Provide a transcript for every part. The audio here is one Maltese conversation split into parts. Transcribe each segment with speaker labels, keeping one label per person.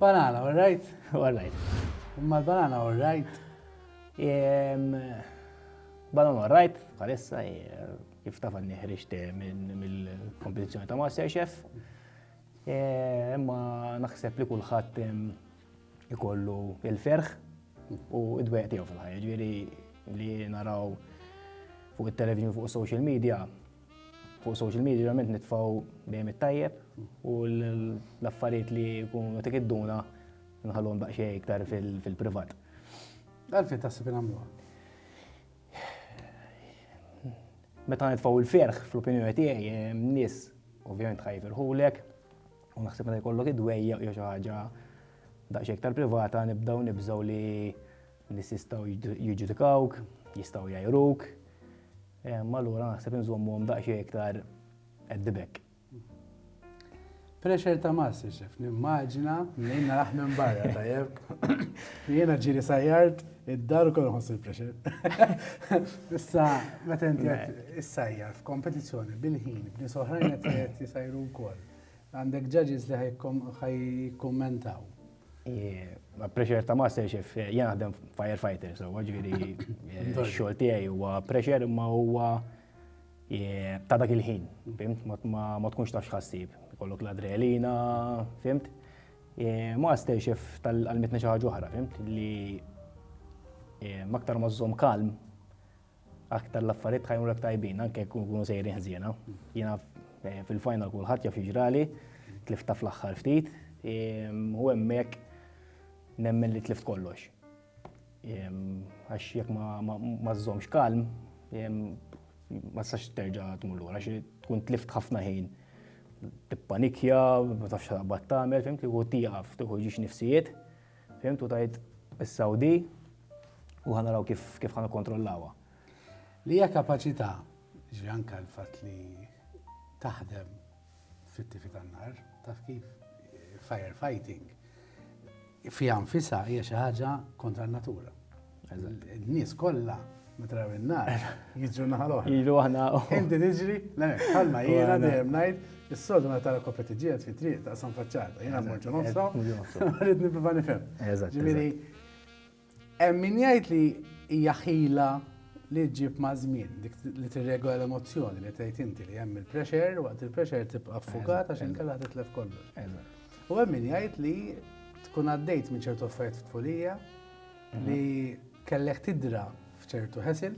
Speaker 1: Banana, all right?
Speaker 2: All right.
Speaker 1: Imma l-banana, all right?
Speaker 2: Banana all right, bħalissa kif taf għanni ħriġt mill-kompetizjoni ta' MasterChef. Imma naħseb li kulħadd ikollu il-ferħ u id-dweq tiegħu fil-ħajja. Ġifieri li naraw fuq it-television fuq social media verament nitfgħu dejjem it-tajjeb u l-affarijiet li jkunu tikidduna nħallhom daqsxejn iktar fil-privat.
Speaker 1: Għalfejn taħseb inagħmluha?
Speaker 2: Meta nitfgħu il-ferħ fl-opinjoni tiegħi nies ovvjament ħajfirħulek u naħseb meta jkollok id-dwejja jew xi ħaġa daqsxejn iktar privata nibżgħu li nies jistgħu jiġġudikawk, jistgħu jgħajruk. Ma allura naħseb inżommuhom daqsxejn iktar at the back.
Speaker 1: Pressure ta' MasterChef, nimmaġina li naraħ minn barra tajjeb. Jiena ġieli sajjart id-dar ukoll nħoss il-pressure. Issa meta inti qed issajjar f'kompetizzjoni bil-ħin b'nies oħrajn qed jisajru wkoll. Għandek judges li ħajkommentaw.
Speaker 2: Ma pressure ta' MasterChef jien naħdem firefighter, so ġifieri x-xogħol tiegħi huwa pressure imma huwa ta' dak il-ħin, fimt? Ma tkunx taf x'ħassib. Kollok l-adrenalina, fimt? MasterChef tal-għalmitna xi ħaġa oħra, fimt? Li aktar ma żżomm kalm, aktar l-affarijiet ħajmurek tajbin, anke jkunu sejrin ħżiena. Jiena fil-final kulħadd jaf jiġrali, tlifta fl-aħħar ftit, u hemmhekk nemmen li tlift kollox. Għax jekk ma żżommx kalm, ma tistax terġa' tmur lura, għax tkun tlift ħafna ħin. Tippanikja, ma tafx taqbad tagħmel, fimt, u tieqaf tieħu ġiex nifsijiet, fimt, u tgħid is-sawdi u ħanaraw kif ħanikkontrollawha.
Speaker 1: Li hija kapaċità, ġi anke l-fatt li taħdem fit-tifi tan-nar, taf kif firefighting fiha nfisha hija xi ħaġa kontra n-natura. In-nies kollha meta raw in-nar jiġru naħa l-oħra.
Speaker 2: Ilu aħna.
Speaker 1: Inti tiġri, bħalma jiena dejjem ngħid is-soldu meta tara koppetiġijiet fi triq taqsam faċċata. Jiena mmorġu nofsa, rrid nipprova nifhem. Ġifieri hemm min jgħid li hija ħila li ġġib ma' żmien, dik li tirregola l-emozzjoni li tgħid inti li hemm il-pressure waqt il-pressure tibqa' affukat għax inkella titlef kollox. U hemm min jgħid li tkun għaddejt minn ċertu affarijiet tfulija li kellek tidra f'ċertu ħesil,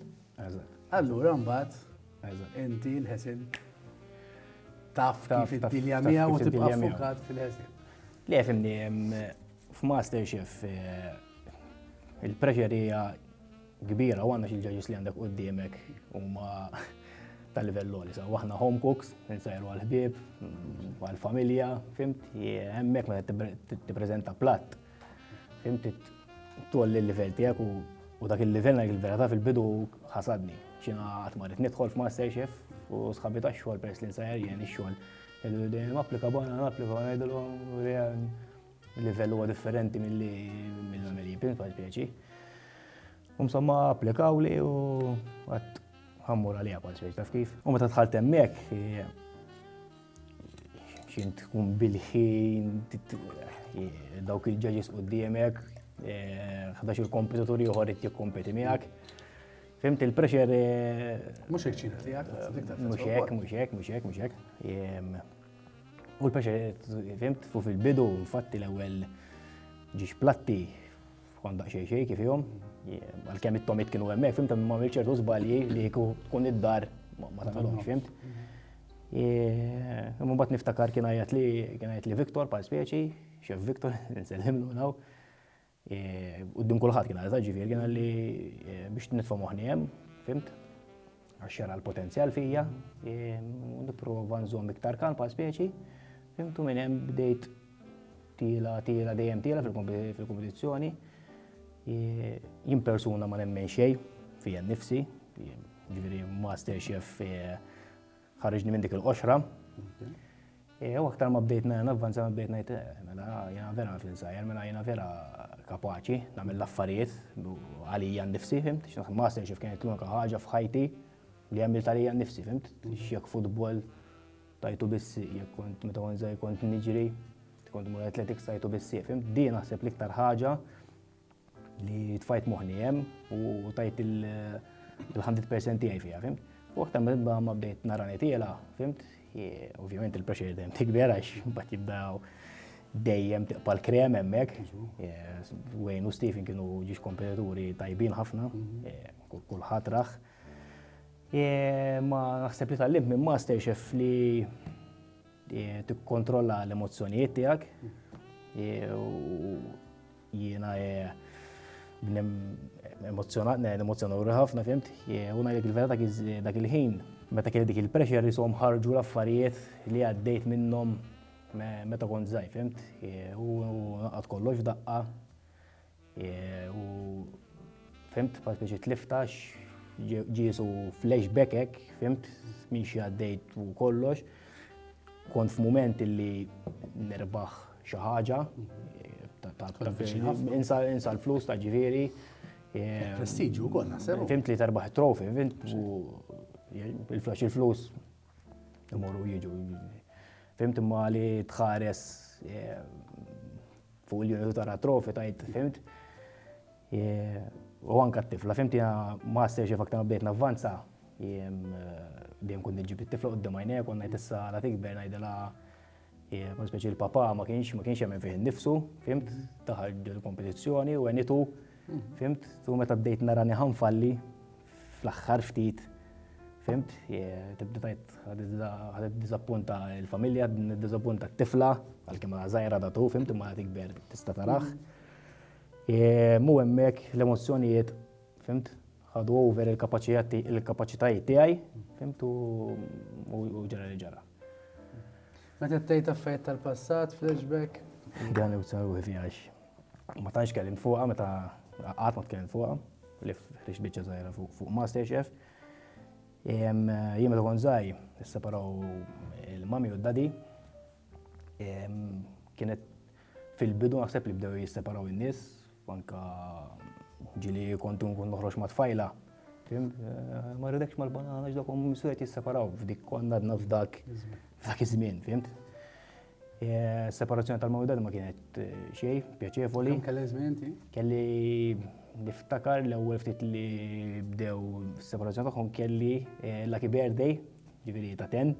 Speaker 1: allura mbagħad inti l-ħesil taf kif id-dilja miegħu u tibqa' affukat fil-ħesil.
Speaker 2: Li fimni f'MasterChef il-pressure hija kbira u għandna xi ġaġis li għandek quddiemek huma tal-livell għoli. So aħna home cooks, nsajru għal-ħbieb, għal-familja, fimt, hemmhekk meta tippreżenta platt, fimt, tolli l-livell tiegħek u dak il-livell il-verità fil-bidu ħasadni. Xina qatt ma rid nidħol f'MasterChef u sħabi tax-xogħol peress li nsajjar jien ix-xogħol. Napplika ngħidulhom il-livell huwa differenti mill-għamelji, pjaċi. Insomma applikaw li u għadd ħammur għalija bħal taf kif. U meta dħalt hemmhekk xint tkun bil-ħin dawk il-ġaġis quddiemek, 11 il-kompetituri ieħor irid jikkompeti miegħek. Fimt il-pressure
Speaker 1: mhux hekk ċina tiegħek,
Speaker 2: mhux hekk. U l-pressure fimt fu fil-bidu infatti l-ewwel ġiex platti kont daqsxejn kif jom. Għalkemm it-tomit kienu hemmhekk, fimt ma m'għamilx ċertu żbalji li tkun id-dar ma tagħmilhomx, fimt. Imma mbagħad niftakar kien għajat li Victor bħal speċi, Chef Victor, nsellimlu naw. Quddiem kulħadd kien għalha ġifier kien li biex nitfa' moħħni hemm, fimt. Għax jara l-potenzjal fija, nipprova nżomm iktar kalm bħal speċi, fimt, u minn hemm bdejt dejjem tila fil-kompetizzjoni. Jien persuna ma nemmen xejn fija nnifsi, ġifieri MasterChef ħareġni minn dik il-qoxra. U aktar ma bdejt navvanza ma bdejt ngħid mela jiena vera fil-insajjar, mela jiena vera kapaċi nagħmel l-affarijiet għalija nnifsi, fimt? MasterChef kienet l-unika ħaġa f'ħajti li għamilt għalija nnifsi, fimt? Jekk futbol tajtu biss jekk kont meta kont niġri kont mur athletics tajtu bis-sieq, fimt? Di naħseb l-iktar ħaġa li tfajt moħni hemm u tajt il-100% tiegħi fiha, fimt? U aktar ma bdejt nara nitiela, fimt? Ovvjament il-pressure dejjem tikber għax mbagħad jibdaw dejjem tiqpa l-krem hemmhekk. Wayne u Stephen kienu ġiex kompetituri tajbin ħafna, kulħadd raħ. Ma naħseb li tal-lim minn MasterChef li tikkontrolla l-emozzjonijiet tiegħek. Jiena emozjonuri ħafna, fimt? U ngħidlek il-verità dak il-ħin meta kelli dik il-pressure jisom ħarġu l-affarijiet li għaddejt minnhom meta kont żgħir, fimt? U naqgħod kollox f'daqqa. U fimt, bħal speċi tliftax ġiesu flashback hekk, fimt? Min xi għaddejt u kollox. Kont f'mument li nirbaħ xi ħaġa, insa l-flus ta' ġifieri.
Speaker 1: Prestiġu wkoll naħseb.
Speaker 2: Fimt li terbaħ trofi, fimt il-flus imorru jiġu. Fimt imma li tħares fuq il-unit tara trofi tajt, fimt? U anka t-tifla, fimt jena MasterChef aktar bdejt navvanza, dejjem kont niġġib it-tifla qudiem għajnejk u ngħid issa la tikber ngħidilha speċi l-papa ma kienx jemmen fih innifsu, fimt? Daħal il-kompetizzjoni u għenitu, fimt? U meta bdejt narani ħanfalli fl-aħħar ftit, fimt? Tibda tajt ħadet dizappunta l-familja, dizappunta t-tifla, għal-kemm żgħira datu, fimt? Imma tikber tista' taraħ. Mu hemmhekk l-emozzjonijiet, fimt? Ħadu over il-kapaċitajiet tiegħi, fimt? U ġara li ġara.
Speaker 1: Meta tgħid affarijiet tal-passat, flashback?
Speaker 2: Dan li b'saru fihax. Ma tantx kellimt fuqha meta qatt ma tkellimt fuqha, li ħriġ biċċa żgħira fuq MasterChef. Jien meta kont żgħir isseparaw il-mami u d-dadi. Kienet fil-bidu naħseb li bdew jisseparaw in-nies, anke ġieli kont noħroġ ma' tfajla. Ma rridekx mal-banana ġdakom miswet jisseparaw f'dik konna għadna f'dak iż-żmien, fimt? Separazzjoni tal-mawdad ma kienet xej, pjaċevoli.
Speaker 1: Kemm kelli żmien inti?
Speaker 2: Kelli niftakar l-ewwel ftit li bdew separazzjoni tagħhom kelli lucky birthday, ġifieri ta' 10.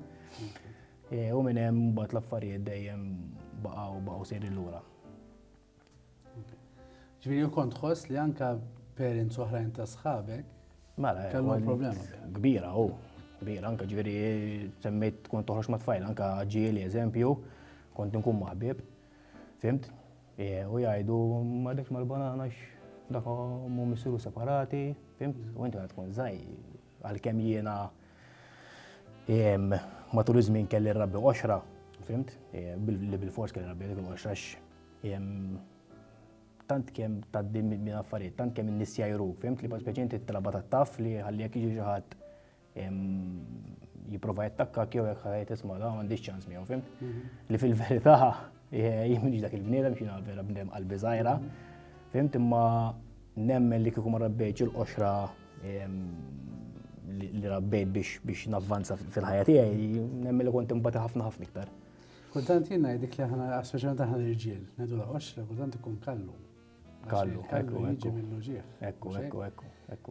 Speaker 2: U minn hemm mbagħad l-affarijiet dejjem baqgħu sejrin lura.
Speaker 1: Ġifieri kont tħoss li anke parents oħrajn ta' sħabek
Speaker 2: Mela,
Speaker 1: kellhom problema.
Speaker 2: Kbira, kbira, anke ġifieri semmejt kont toħroġ ma' tfajl, anke ġieli eżempju, kont inkun ma' ħbieb, fimt? U jgħidu m'għadekx mal-banana dak huma missiru separati, fimt? U inti tkun żgħir għalkemm jiena matul iż-żmien kelli nrabbi għoxra, fimt? Li bil-fors kelli nrabbi dik il-għoxra tant kemm tgħaddi minn affarijiet, tant kemm in-nies jgħajruk, fimt? Li speċi inti t-talba tat-taf li ħallihekk jiġi xi ħadd jipprova jattakkak jew jekk ħajt isma' da m'għandix ċans miegħu, fimt? Li fil-verità jien m'iniex dak il-bniedem x'jiena vera bniedem qalbi żgħira, fimt? Imma nemmen li kieku ma rabbejtx il-qoxra li rabbejt biex navvanza fil-ħajja tiegħi, nemmen li kont imbagħad ħafna iktar.
Speaker 1: Kultant jien ngħidlek li aħna speċjalment aħna l-irġiel, ngħidu la qoxra kultant ikun kallu.
Speaker 2: Kallu
Speaker 1: jiġi mill-luġieħ.
Speaker 2: Ekku.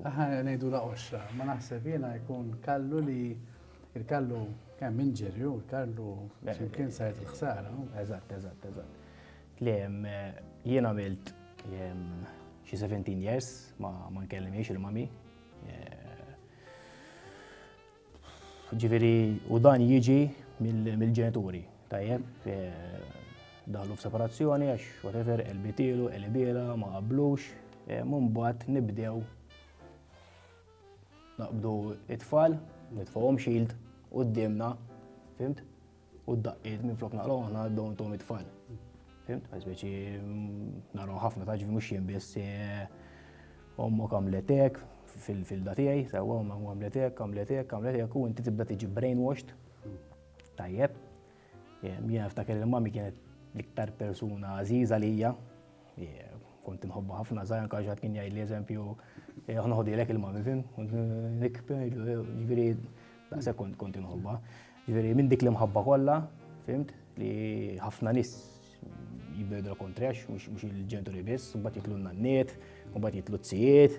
Speaker 1: Aħna ngħidu la qoxra, ma naħseb jiena jkun kallu li il-kallu kemm inġeri u l-kallu x'imkien sajt il-ħsara.
Speaker 2: Eżatt. Li jien għamilt xi 17 years ma nkellimx il-mami. Ġifieri u dan jiġi mill-ġenituri. Tajjeb, daħlu f'separazzjoni għax whatever, elbitilu, elbiela, ma qablux, mbagħad nibdew naqbdu it-tfal, nitfgħuhom shield qudiemna, fimt? U d-daqqiet minflok naqraw aħna dawhom it-tfal. Fimt? Speċi naraw ħafna ta' ġifi mhux jien biss ommok għamlet hekk fil-da tiegħi, sewwa omma għamlet hekk u inti tibda tiġi brainwashed. Tajjeb. Jiena niftakar il-mami kienet l-iktar persuna għażiża lija. Kont inħobba ħafna żgħir anke ħadd kien jgħidli eżempju ħnoħodilek il-mami fim, ġifieri daqshekk kont inħobba. Ġifieri minn dik l-imħabba kollha, fimt, li ħafna nies jibbedu l-kontrax, mux il-ġenituri biss, u bat jitlu n-nanniet, u bat jitlu t-sijiet,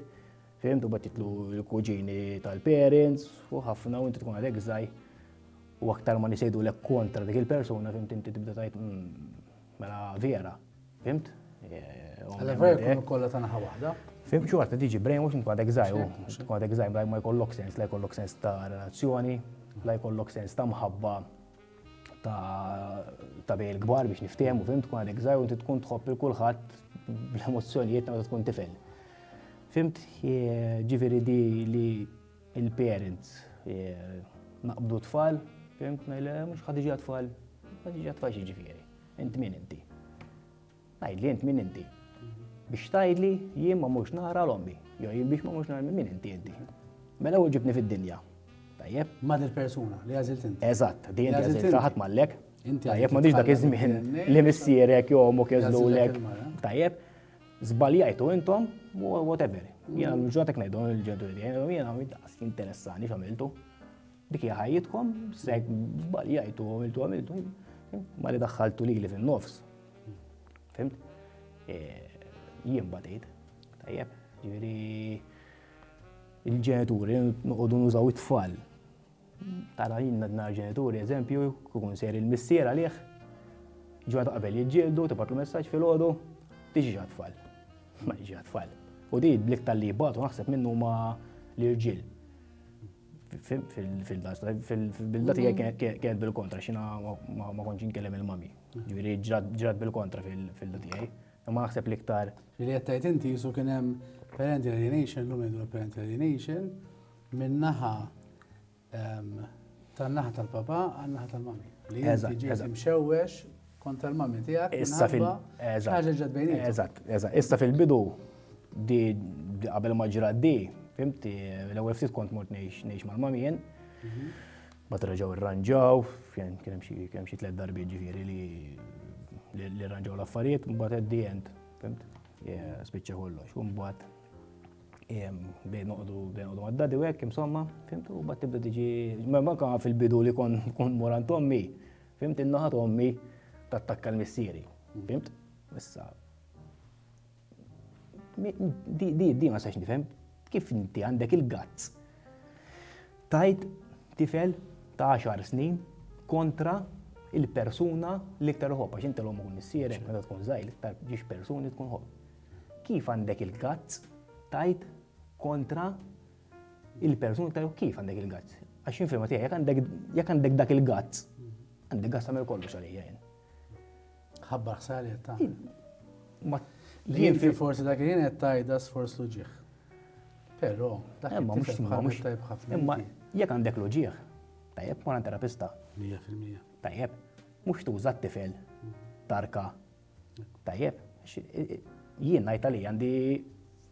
Speaker 2: fimt, u bat jitlu l-kuġini tal-parents, u ħafna u inti tkun għadek żgħir. U aktar ma nisejdu l kontra dik il-persuna, fimt, inti tibda tajt mela vera, fimt?
Speaker 1: Għal-ver kunu kolla ta' naħa wahda.
Speaker 2: Fimt, xorta tiġi brainwash tkun għadek żgħir, tkun għadek żgħir ma jkollok sens, la jkollok sens ta' relazzjoni, la jkollok sens ta' mħabba ta' bej il-kbar biex niftehmu, fimt, tkun għadek żgħir u inti tkun tħobb il-kulħadd bl-emozzjonijiet ta' tkun tifel. Fimt, ġifieri di li il-parents naqbdu tfal, fimt, najla mhux ħadiġi tfal, ħadiġi tfal xi ġifieri. Inti min inti? Ngħidli int min inti? Biex tgħidli jien ma mhux nara l-ommi, jew jien biex ma mhux nara min inti inti. Mela ewwel ġibni fid-dinja. Tajjeb?
Speaker 1: Ma' dil-persuna li għażilt inti.
Speaker 2: Eżatt, di inti għażilt ħadd mallek. Tajjeb, m'għandix dak iż-żmien li missierek jew omok jeżlulek. Tajjeb, żbaljajtu intom whatever. Jiena l-ġuratek ngħidu l-ġenituri tiegħi, jiena interessani x'għamiltu. Dik hija ħajjitkom, sek żbaljajtu, għamiltu. Ma li daħħaltu lili fin-nofs. Fimt? Jien batejt. Tajjeb, ġifieri il-ġenituri noqogħdu nużaw it-tfal. Tara jien nar ġenituri, eżempju, kukun ser il-missier għalih, ġurnata qabel jiġġieldu, tibgħatlu messaġġ filgħodu, tiġi tfal. Ma jiġi tfal. U di bl-iktar li jibgħatu naħseb minnu ma l-irġiel. Fil-dati kienet bil-kontra, xina ma konċin kellem il-mami. Ġifieri ġrat bil-kontra fil-dati għaj. Ma naħseb l-iktar.
Speaker 1: Li għattajt inti jisu kien hemm parental alienation, l-lum jgħidu parental alienation, min-naħa tan-naħa tal-papa għan-naħa tal-mami. Li inti ġiet mxewwex kontra l-mami tiegħek minħabba ħaġa ġad bejniethom.
Speaker 2: Eżatt. Issa fil-bidu di qabel ma ġrat di, fimti, l-ewwel ftit kont mort ngħix mal-mami jien. Bat reġgħu irranġaw, kien hemm xi tliet darbiet ġifieri li rranġaw l-affarijiet, mbagħad at the end, fimt? Spiċċa kollox, u mbagħad bejn noqogħdu mad-dadi u hekk insomma, fimt? U mbagħad tibda tiġi manka fil-bidu li kon morant ommi, fimt? In-naħa ommi tattakka l-missieri, fimt? Issa di ma sax nifhem kif inti għandek il-gazz tajt tifel ta' 10 snin kontra il-persuna l-iktar ħobb, għax inti l-om kun missierek, meta tkun żgħir l-iktar ġiex persuni tkun ħobb. Kif għandek il-gazz tajt kontra il-persuna iktar kif għandek il-gazz? Għax infirma tiegħek jekk għandek dak il-gazz, għandek gazz tagħmel kollox għalija jien.
Speaker 1: Ħabbar ħsali qed jien forsi dak jien qed tajda sforz loġieħ. Però dak mhux tajb ħafna.
Speaker 2: Imma jekk għandek loġieħ, tajjeb ma terapista.
Speaker 1: 100%.
Speaker 2: Tajjeb, mhux tuża t-tifel tarka. Tajjeb, jien ngħid għalija għandi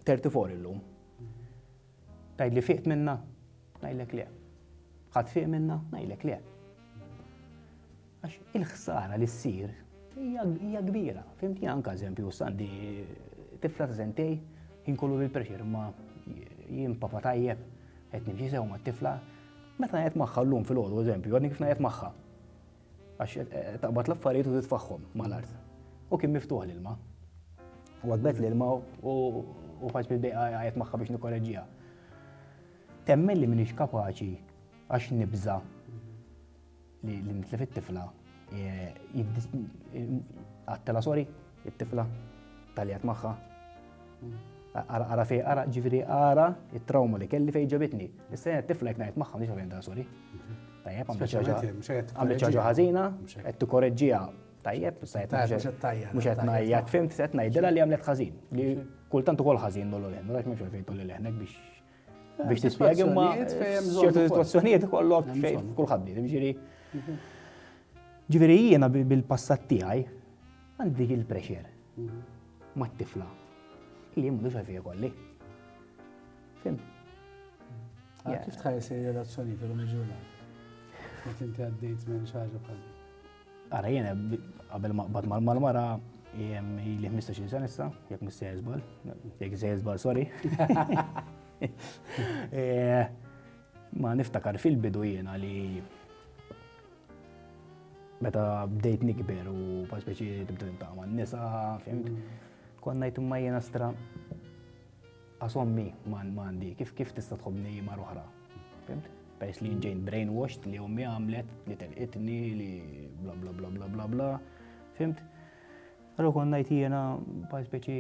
Speaker 2: 34 illum. Tgħid li fiqt minna, ngħidlek le. Ħadd fiq minna, ngħidlek le. Għax il-ħsara li ssir hija kbira. Fimti anke eżempju sandi tifla ta' sentej jinkollu bil-prexir ma jien papa tajjeb qed nimxi sew mat-tifla. Meta ngħid magħha llum filgħodu eżempju, għadni kif ngħid magħha. Għax taqbad l-affarijiet u titfaħħom mal-art. U kien miftuħ l-ilma. U għadbet l-ilma u faċ bil-bejqa għajt magħha biex nikorreġġiha. Temmen li minix kapaċi għax nibża li nitlef it-tifla għattela sori, it-tifla tal-jat magħha. Ara fej, ara ġifiri, ara il-trauma li kelli fej ġabitni. Issa t-tifla jek najt magħha, nix għavjen da sori. Tajjeb, għamlet ċaġa ħażina, qed tikkorreġġiha tajjeb, mhux qed ngħajjat fimt, qed ngħidilha li għamlet ħażin. Li kultant ukoll ħażin nollu leħnu, għax m'hemmx għalfejn tolli leħnek biex tispjega imma ċertu sitwazzjonijiet ikollok fejn kulħadd ġifieri. Ġifieri jiena bil-passat tiegħi għandi il-pressure mat-tifla li jien m'għandux għalfejn ikolli. Fimt?
Speaker 1: Kif tħares ir-relazzjoni fil-lum il-ġurnata? Meta inti għaddejt minn xi ħaġa bħal dik.
Speaker 2: Ara jiena qabel ma qbad mal-mara li 15 sena issa, jekk mhux se jeżbal, jekk se jeżbal sorry. Ma niftakar fil-bidu jiena li meta bdejt nikber u pa' speċi tibda tintaqa' man-nisa, fimt? Konna ngħid imma jiena stra għasommi m'għandi kif tista' tħobbni mar oħra, fimt? Peress li ġejn brainwashed li ommi għamlet li telqitni li bla bla bla bla bla bla, fimt? Allura konna ngħid jiena pa' speċi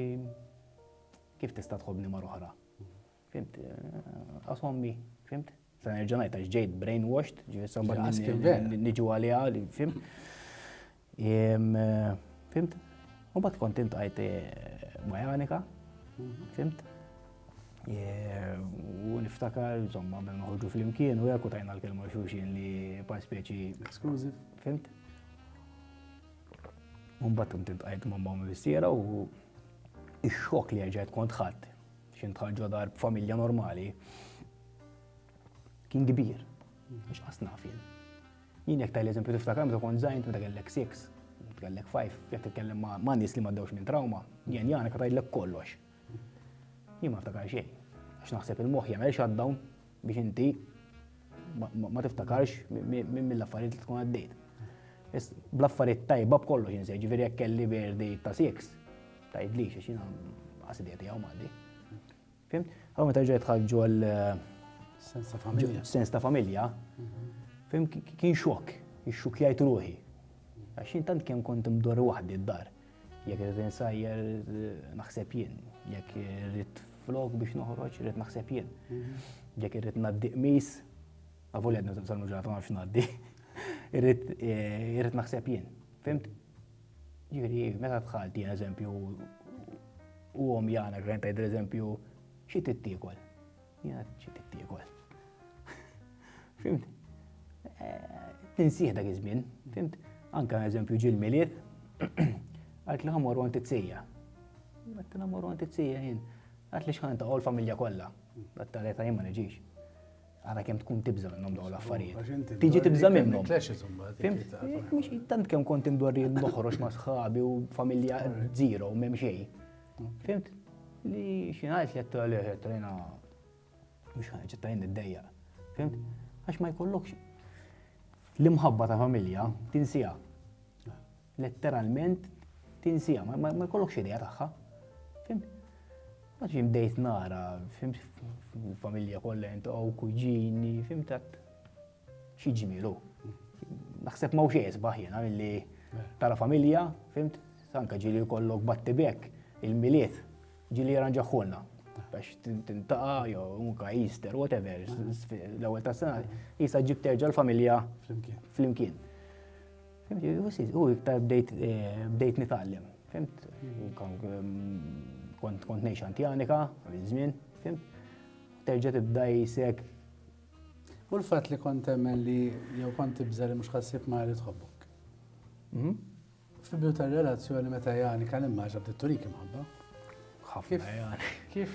Speaker 2: kif tista' tħobbni mar oħra, fimt? Għasommi, fimt? Sa nerġa' ngħid għax ġejt brainwashed, ġifieri niġu għaliha li fimt. Fimt? U mbagħad kont intqajt ma' Janika, fimt? U niftakar, insomma, bel noħorġu flimkien u jekk tajna l-kelma xulxin li pa' speċi
Speaker 1: exclusive,
Speaker 2: fimt? U mbagħad kont intqajt ma' mamma missiera u x-xokk li ġejt kont ħadd x'int ħarġu dar b'familja normali kien kbir, mhux qas naf jien. Jien jekk tal-eżempju tiftakar meta kont żgħir meta kellek 6, meta kellek 5, jekk titkellem ma' nies li m'għaddewx minn trauma, jien Janika tgħidlek kollox. Jien ma niftakar xejn, għax naħseb il-moħħ jagħmel shutdown biex inti ma tiftakarx minn mill-affarijiet li tkun għaddejt. Bl-affarijiet tajba b'kollox insej, ġifieri jekk kelli birthday ta' 6, tgħidlix għax jiena qasidiet jew m'għaddi. Fimt? Ħaw meta ġejt ħarġu għal sens ta' familja, fim kien xokk, ix-xukjajt ruħi. Għax intant kemm kont imdor waħdi d-dar. Jekk irid insajjer naħseb jien, jekk irid flok biex noħroġ irid naħseb jien. Jekk irid ngħaddi qmis, avolja qed nisalmu ġurnata ma nafx ngħaddi, irid naħseb jien. Fimt? Ġifieri meta dħalt jien eżempju u Jana kien tgħid eżempju xi tittiekol. Jiena xi tittiekol. Fimt? Tinsieħ dak iż-żmien, fimt? Anke eżempju ġil miliet, għalt li ħamorru għand it-sejja. Għalt li ħamorru għand it-sejja jien. Għalt li xħan taqgħu l-familja kollha. Għalt ta' jien ma niġix. Ara kemm tkun tibża minnhom dawn l-affarijiet. Tiġi tibża minnhom. Fimt? Mhux tant kemm kont indorri noħroġ ma' sħabi u familja zero u m'hemm xejn. Fimt? Li xi ngħid li qed għalih mhux ċittajn id-dejja. Fimt? Għax ma jkollokx l-imħabba ta' familja tinsija. Letteralment tinsija, ma jkollokx idea tagħha. Fimt? Ma ġim bdejt nara, fimt, familja kollha intqgħu kuġini, fimt xi ġimielu. Naħseb ma' xejn sbaħ jiena milli tara familja, fimt, anke ġieli jkollok battibek il-miliet ġieli jarranġaħħulna. Biex tintaqa' jew unka Easter, whatever, l-ewwel tas-sena jista' ġib terġa' l-familja flimkien. Fimt, u iktar bdejt nitgħallem, fimt? Kont ngħix għand Janika żmien, fimt? Terġa' tibda jsek.
Speaker 1: U l-fatt li kont temmen li jew kont tibża li mhux ħassib ma li tħobbok. Fil-bidu tar-relazzjoni meta Janika nimmaġa bdiet turik imħabba. Kif?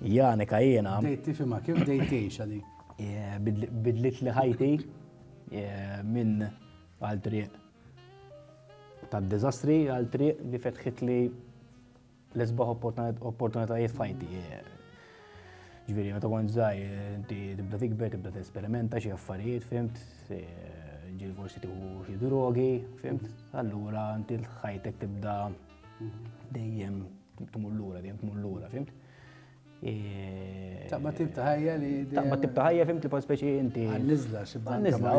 Speaker 2: Janika jiena.
Speaker 1: Dejti fima, kif dejtiex għadi?
Speaker 2: Bidlit li ħajti minn għal triq tad-diżastri għal triq li fetħit li l-isbaħ opportunitajiet fajti. Ġifieri meta kont żgħir inti tibda tikber, tibda tesperimenta xi affarijiet, fimt? Ġieli forsi tieħu xi drogi, fimt? Allura inti ħajtek tibda dejjem tmur lura, fimt?
Speaker 1: Taqba tib ta' ħajja li.
Speaker 2: Taqba tib ta' ħajja, fimt, li pa' speċi inti.
Speaker 1: Għal-nizla,
Speaker 2: Għal-nizla, u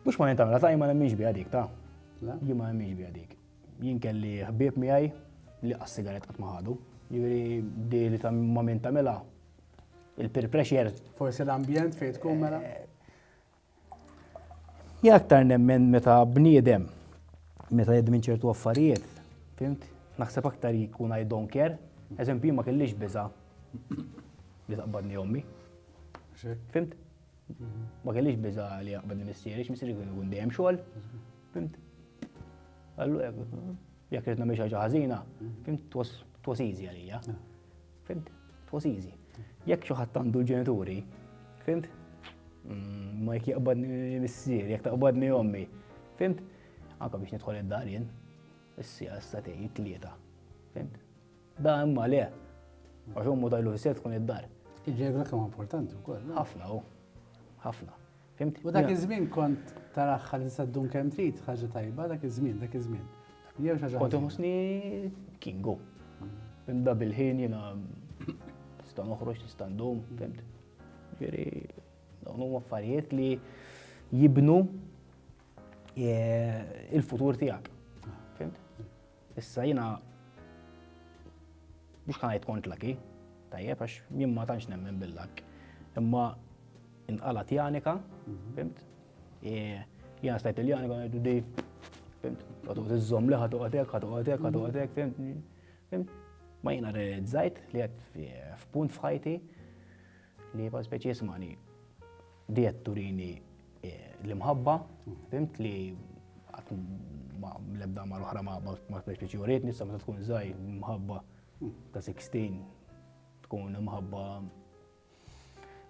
Speaker 2: mux ma jintamela, ta' jima nemmiex bi għadik, ta' jima nemmiex bi għadik. Jien kelli ħbieb miegħi li għas-sigaret qatt ma ħadu. Jiġifieri di li ta' ma minn tagħmilha il-peer pressure.
Speaker 1: Forsi l-ambjent fejn tkun mela.
Speaker 2: Hija aktar nemmen meta bniedem meta jgħid minn ċertu affarijiet, fimt? Naħseb aktar jkun I don't care. Eżempju ma kellix biża li taqbadni ommi. Fimt? Ma kellix biża li jaqbadni missieri, missieri jkun dejjem xogħol. Fimt? Allura jekk rid nagħmel xi ħaġa ħażina, fimt, it was easy għalija. Fimt? It was easy. Jekk xi ħadd għandu l-ġenituri, fimt? Ma jekk jaqbadni missieri, jekk taqbadni ommi, fimt? Anka biex nidħol id-dar jien, issija statej tlieta. Fimt? Da imma le. Għax ommu tajlu fis-set tkun id-dar.
Speaker 1: Il-ġegla kemm importanti wkoll.
Speaker 2: Ħafna hu. Ħafna. Fimt?
Speaker 1: U dak iż-żmien kont taraħħa li saddun kemm trid ħaġa tajba dak iż-żmien. Jew xi ħaġa.
Speaker 2: Kont iħossni kingu. Fimda bil-ħin jiena nista' noħroġ, nista' ndum, fimt? Ġifieri dawn huma affarijiet li jibnu il-futur tiegħek. Fimt? Issa jiena mhux ħanajt kont laki, tajjeb għax jien ma tantx nemmen bil-lak. Imma inqalat Janika, fimt? Jiena stajt il-Janika ngħidu di, fimt? Ħatoqgħod iżżomm li ħatoqgħodek, fimt? Ma jiena realizzajt li qed f'punt f'ħajti li bħal speċi jismani di qed turini l-imħabba, fimt li qatt l-ebda ma l-oħra ma speċi uritni, issa meta tkun żgħir imħabba ta' 16 tkun imħabba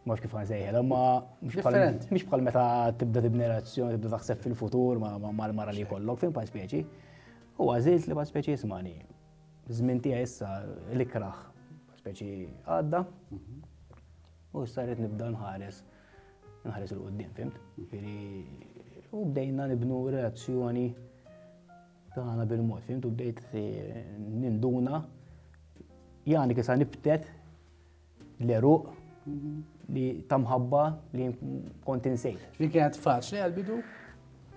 Speaker 2: ma kif nsejħel, imma mhux bħal meta tibda tibni relazzjoni, tibda taħseb fil-futur mal-mara li jkollok, fim bħal speċi. U għażilt li bħal speċi jismani. Żmien tiegħi issa l-ikraħ speċi għadda u issa rrid nibda nħares il-qudiem, fimt? U bdejna nibnu relazzjoni tagħna bil-mod, fimt? U bdejt ninduna Jani kisa nibtet l-eruq li tamħabba li kont insejt.
Speaker 1: Li kienet faċli għal-bidu?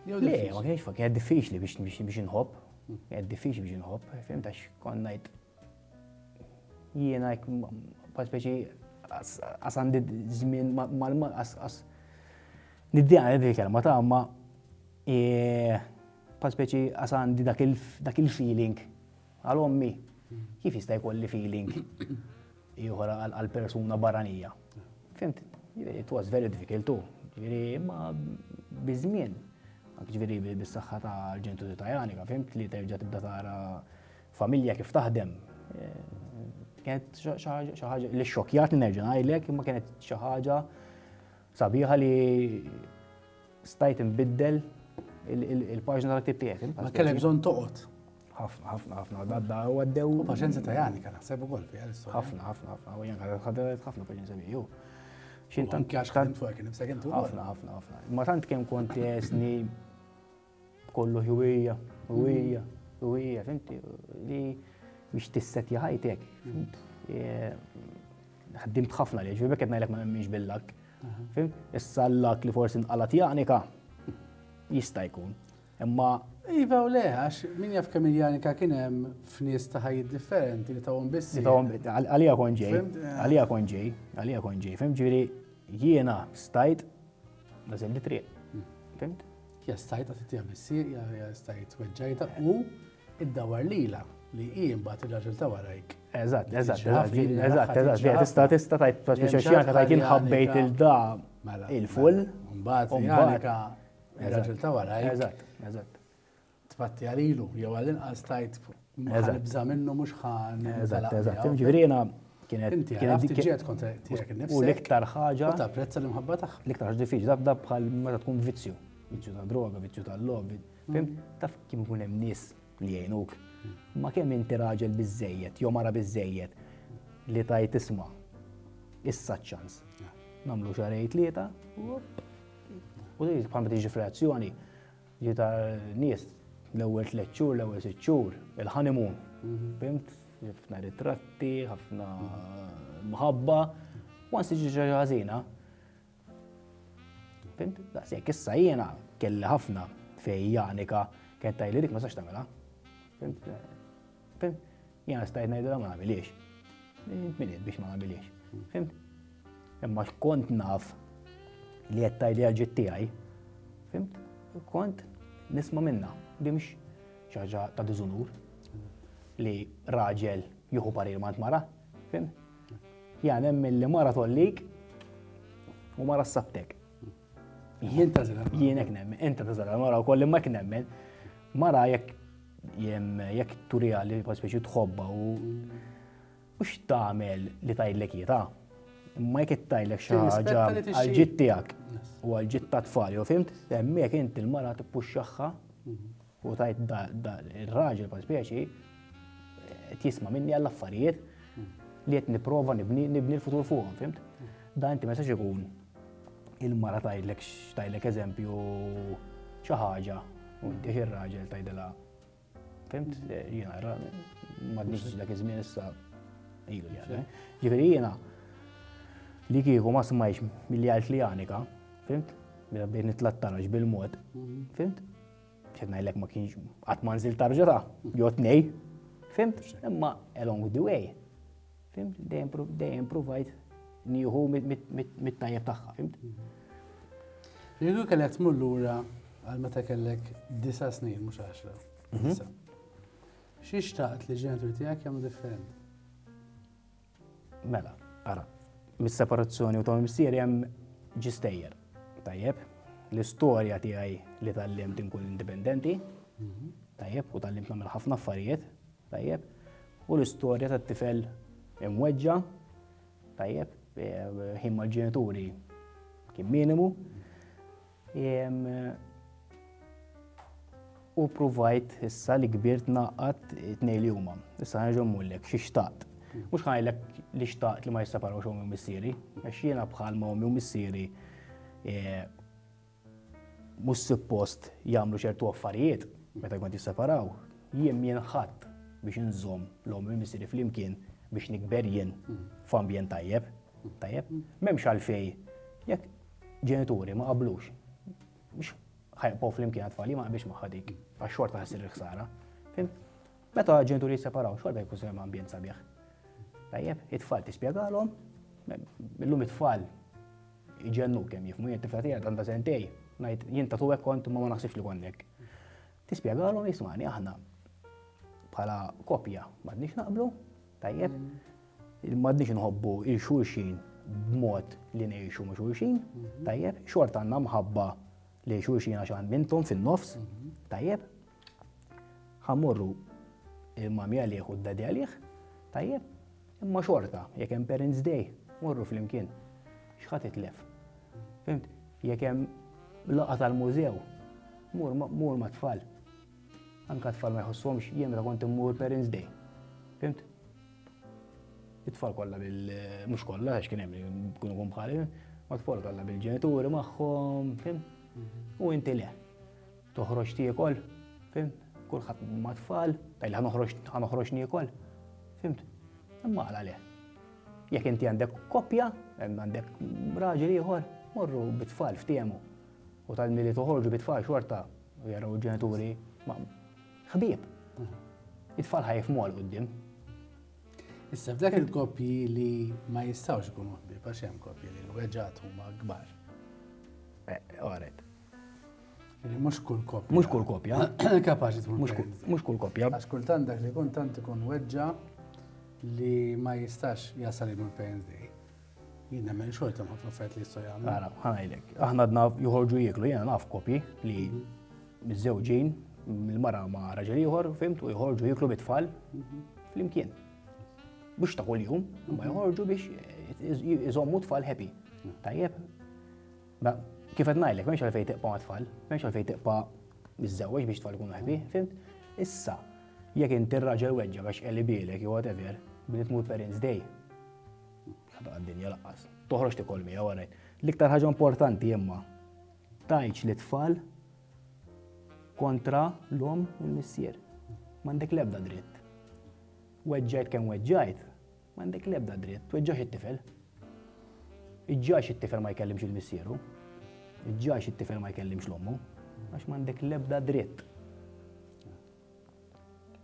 Speaker 2: Le, ma kienx faċli, kienet diffiċli biex inħobb. Kienet diffiċli biex inħobb, fimt għax kon ngħid jiena bħal speċi għas għandi żmien għas niddejja dik kelma ta' ma bħal speċi għas għandi dak il-feeling għal-ommi. Kif jista' jkolli feeling ieħor għal-persuna barranija. Fimt? It was very difficult too. Ġifieri imma biżmien, anke ġifieri bis-saħħa tal-ġenituri ta' Janika, fimt li terġa' tibda tara familja kif taħdem. Kienet xi ħaġa li xokjat li nerġa' ngħidlek, imma kienet xi ħaġa sabiħa li stajt inbiddel il-paġna tal-ktieb tiegħek.
Speaker 1: Ma kellek bżonn toqgħod.
Speaker 2: ħafna, dadda u għaddew.
Speaker 1: U paċenza ta' Janika, naħseb ukoll fi għal-istorja.
Speaker 2: ħafna, u Janika ħadet ħafna paċenza biju.
Speaker 1: Anke għax kont fuq nifsek intu.
Speaker 2: Ħafna. Ma tant kemm kont jesni kollu ħwejja, fimti, li biex tissetja ħajtek. Ħaddimt ħafna li, ġvibek qed ngħidlek ma nemmix bil-lak. Issa l-lak li forsi nqalat Janika jista' jkun. Imma
Speaker 1: iva u le, għax min jaf kemm il-Janika kien hemm f'nies ta' ħajjiet differenti li tawhom biss.
Speaker 2: Għalija kon ġej, fimt ġifieri jiena stajt nażel li triq. Fimt?
Speaker 1: Ja stajt għatitija bissir, ja stajt weġġajta u id-dawar lila li jien mbagħad ir-raġel ta' warajk.
Speaker 2: Eżatt. Tista' tajt speċjalment tajt inħabbejt il-da il-full.
Speaker 1: Mbagħad Janika ir-raġel ta' warajk.
Speaker 2: Eżatt.
Speaker 1: Tpatti għalilu, jew għal-inqas tajt ħanibża minnu mhux ħan.
Speaker 2: Eżatt. Ġifieri jiena kienet
Speaker 1: tiġiet kont tiegħek innifsek.
Speaker 2: U l-iktar ħaġa.
Speaker 1: U tapprezza l-imħabba tagħha.
Speaker 2: L-iktar ħaġa diffiċli dabda bħal meta tkun vizzju ta' droga, vizzju tal-logħ. Fim, taf kemm ikun hemm nies li jgħinuk. Ma kemm inti raġel biżejjed, jew mara biżejjed li tajt isma' issa ċans. Nagħmlu xarej tlieta u bħal ma tiġi f'reazzjoni ġi ta' nies l-ewwel 3 xhur, l-ewwel 6 xhur, il-honeymoon. Fimt? Ħafna ritratti, ħafna mħabba, once tiġi ġaġa ħażina. Fimt? Daqshekk issa jiena kelli ħafna fejn Janika kienet tgħidli dik ma sax tagħmilha. Fimt? Jiena stajt ngħidilha ma nagħmilix. Min biex ma nagħmilix. Fimt? Imma kont naf li qed tgħidli ġid tiegħi. Fimt? Kont nisma' minnha. Di mhux xi ħaġa ta' diżunur li raġel jieħu parir mant mara, fim? Jien nemmen li mara tollik u mara ssabtek.
Speaker 1: Jien tażel.
Speaker 2: Jien hekk nemmen, inta tażel mara wkoll imma hekk nemmen. Mara jekk turija li bħal speċi tħobba u mhux tagħmel li tgħidlek jieta. Imma jekk tgħidlek xi ħaġa għall-ġid tiegħek u għall-ġid tat-tfal, jew fimt? Hemmhekk inti l-mara tippuxxaħħa u tajt il-raġel bħal speċi tisma' minni il-mara tajlek eżempju xi ħaġa u inti ir-raġel tgħidilha. Fimt? Jiena m'għadniex dak iż-żmien issa ilu jgħid. Ġifieri jiena li kieku ma smajx milli għalt li Janika, fimt? Mela bdejt nitlattarax bil-mod, fimt? Xed ngħidlek ma kienx qatt ma nżilt tarġa jew tnej, fimt? Imma along the way, fimt? Dejjem provajt nieħu mit-tajjeb tagħha, fimt?
Speaker 1: Jekk kellek tmur lura għal meta kellek 9 snin mhux 10. Xi xtaqt li ġenituri tiegħek jagħmlu differenti?
Speaker 2: Mela, ara, mis-separazzjoni u ta' missieri hemm ġistejjer. Tajjeb, l-istorja tiegħi li tallimt inkun indipendenti, tajjeb, u tallimt nagħmel ħafna affarijiet, tajjeb, u l-istorja tat-tifel imweġġa, tajjeb, ħin mal-ġenituri kien minimu, u provajt issa li kbirt naqqat tnej li huma. Issa ħanġa mullek xi xtaqt. Mhux ħanajlek li xtaqt li ma jisseparawx hommi u missieri, għax jiena bħal ma hommi u missieri mhux suppost jagħmlu ċertu affarijiet meta jkun jisseparaw. Jien ħadd biex inżomm l-hommi u missieri flimkien biex nikber jien f'ambjent tajjeb, tajjeb, m'hemmx għalfejn jekk ġenituri ma qablux biex ħajqgħu flimkien għat-tfal ma qbilx magħha dik għax xorta ħassir ħsara. Meta ġenituri jisseparaw xorta jkun sehem ambjent sabiħ. Tajjeb, it-tfal tispjegalhom, illum it-tfal iġennu kemm jifhmu jien tifla tiegħek għandha sentej, ngħid jien ta' tuwek kont ma naħsibx li kont hekk. Tispjegalhom ismani aħna bħala koppja m'għadniex naqblu, tajjeb, m'għadniex inħobbu il-xulxin b'mod li ngħixu ma' xulxin, tajjeb, xorta għandna mħabba li xulxin għax għandhom fin-nofs, tajjeb, ħammorru il-mami għalih u d-dadi għalih, tajjeb, imma xorta, jekk hemm Parents Day, morru flimkien. X'ħadd itlef. Fimt? Jekk hemm laqgħa tal-mużew, mur ma' tfal. Anke tfal ma jħosshomx jien meta kont immur Parents Day. Fimt? It-tfal kollha mhux kollha għax kien hemm ikunu bħali, ma tfal kollha bil-ġenituri magħhom, fimt? U inti le. Toħroġ tiekol, fimt? Kulħadd ma' tfal, tajli ħanoħroġ niekol. Fimt? Imma għal jekk inti għandek koppja, għandek raġel ieħor, morru bit-tfal f'tiemu. U tal-milli toħorġu bit-tfal xorta u jaraw ġenituri ma' ħbieb. It-tfal ħajfmu għal qudiem.
Speaker 1: Issa f'dak il-koppji li ma jistgħux ikunu ħbieb għax hemm koppji li l-weġġat huma kbar.
Speaker 2: Għaret.
Speaker 1: Mhux kull koppja.
Speaker 2: Mhux kull koppja.
Speaker 1: Kapaċi tkun
Speaker 2: mhux kull koppja.
Speaker 1: Għax kultant dak li tant ikun weġġa' li ma jistax jasal il-Parents Day. Jien nemmen xorta ma ħafna li jistgħu jagħmlu.
Speaker 2: Ara, ħanajlek. Aħna għadna joħorġu jieklu, jiena naf koppji li miż-żewġin mill-mara ma' raġel ieħor, fimt, u joħorġu jieklu bit-tfal flimkien. Biex ta' kuljum, ma joħorġu biex iżommu tfal happy. Tajjeb. Kif qed ngħidlek, m'hemmx għalfejn teqpa' ma' tfal, m'hemmx għalfejn teqpa' miż-żewġ biex tfal ikunu happy, fimt? Issa, jekk inti r-raġel weġġa biex qelli bielek jew whatever, billi tmur Parents Day. Ħadqa d-dinja laqqas. Toħroġ tikol miegħu għarajt. L-iktar ħaġa importanti imma tajċ li tfal kontra l-om u l-missier. M'għandek l-ebda dritt. Weġġajt kemm weġġajt, m'għandek l-ebda dritt. Weġġax it-tifel. Iġġax it-tifel ma jkellimx il-missieru. Iġġax it-tifel ma jkellimx l-ommu. Għax m'għandek l-ebda dritt.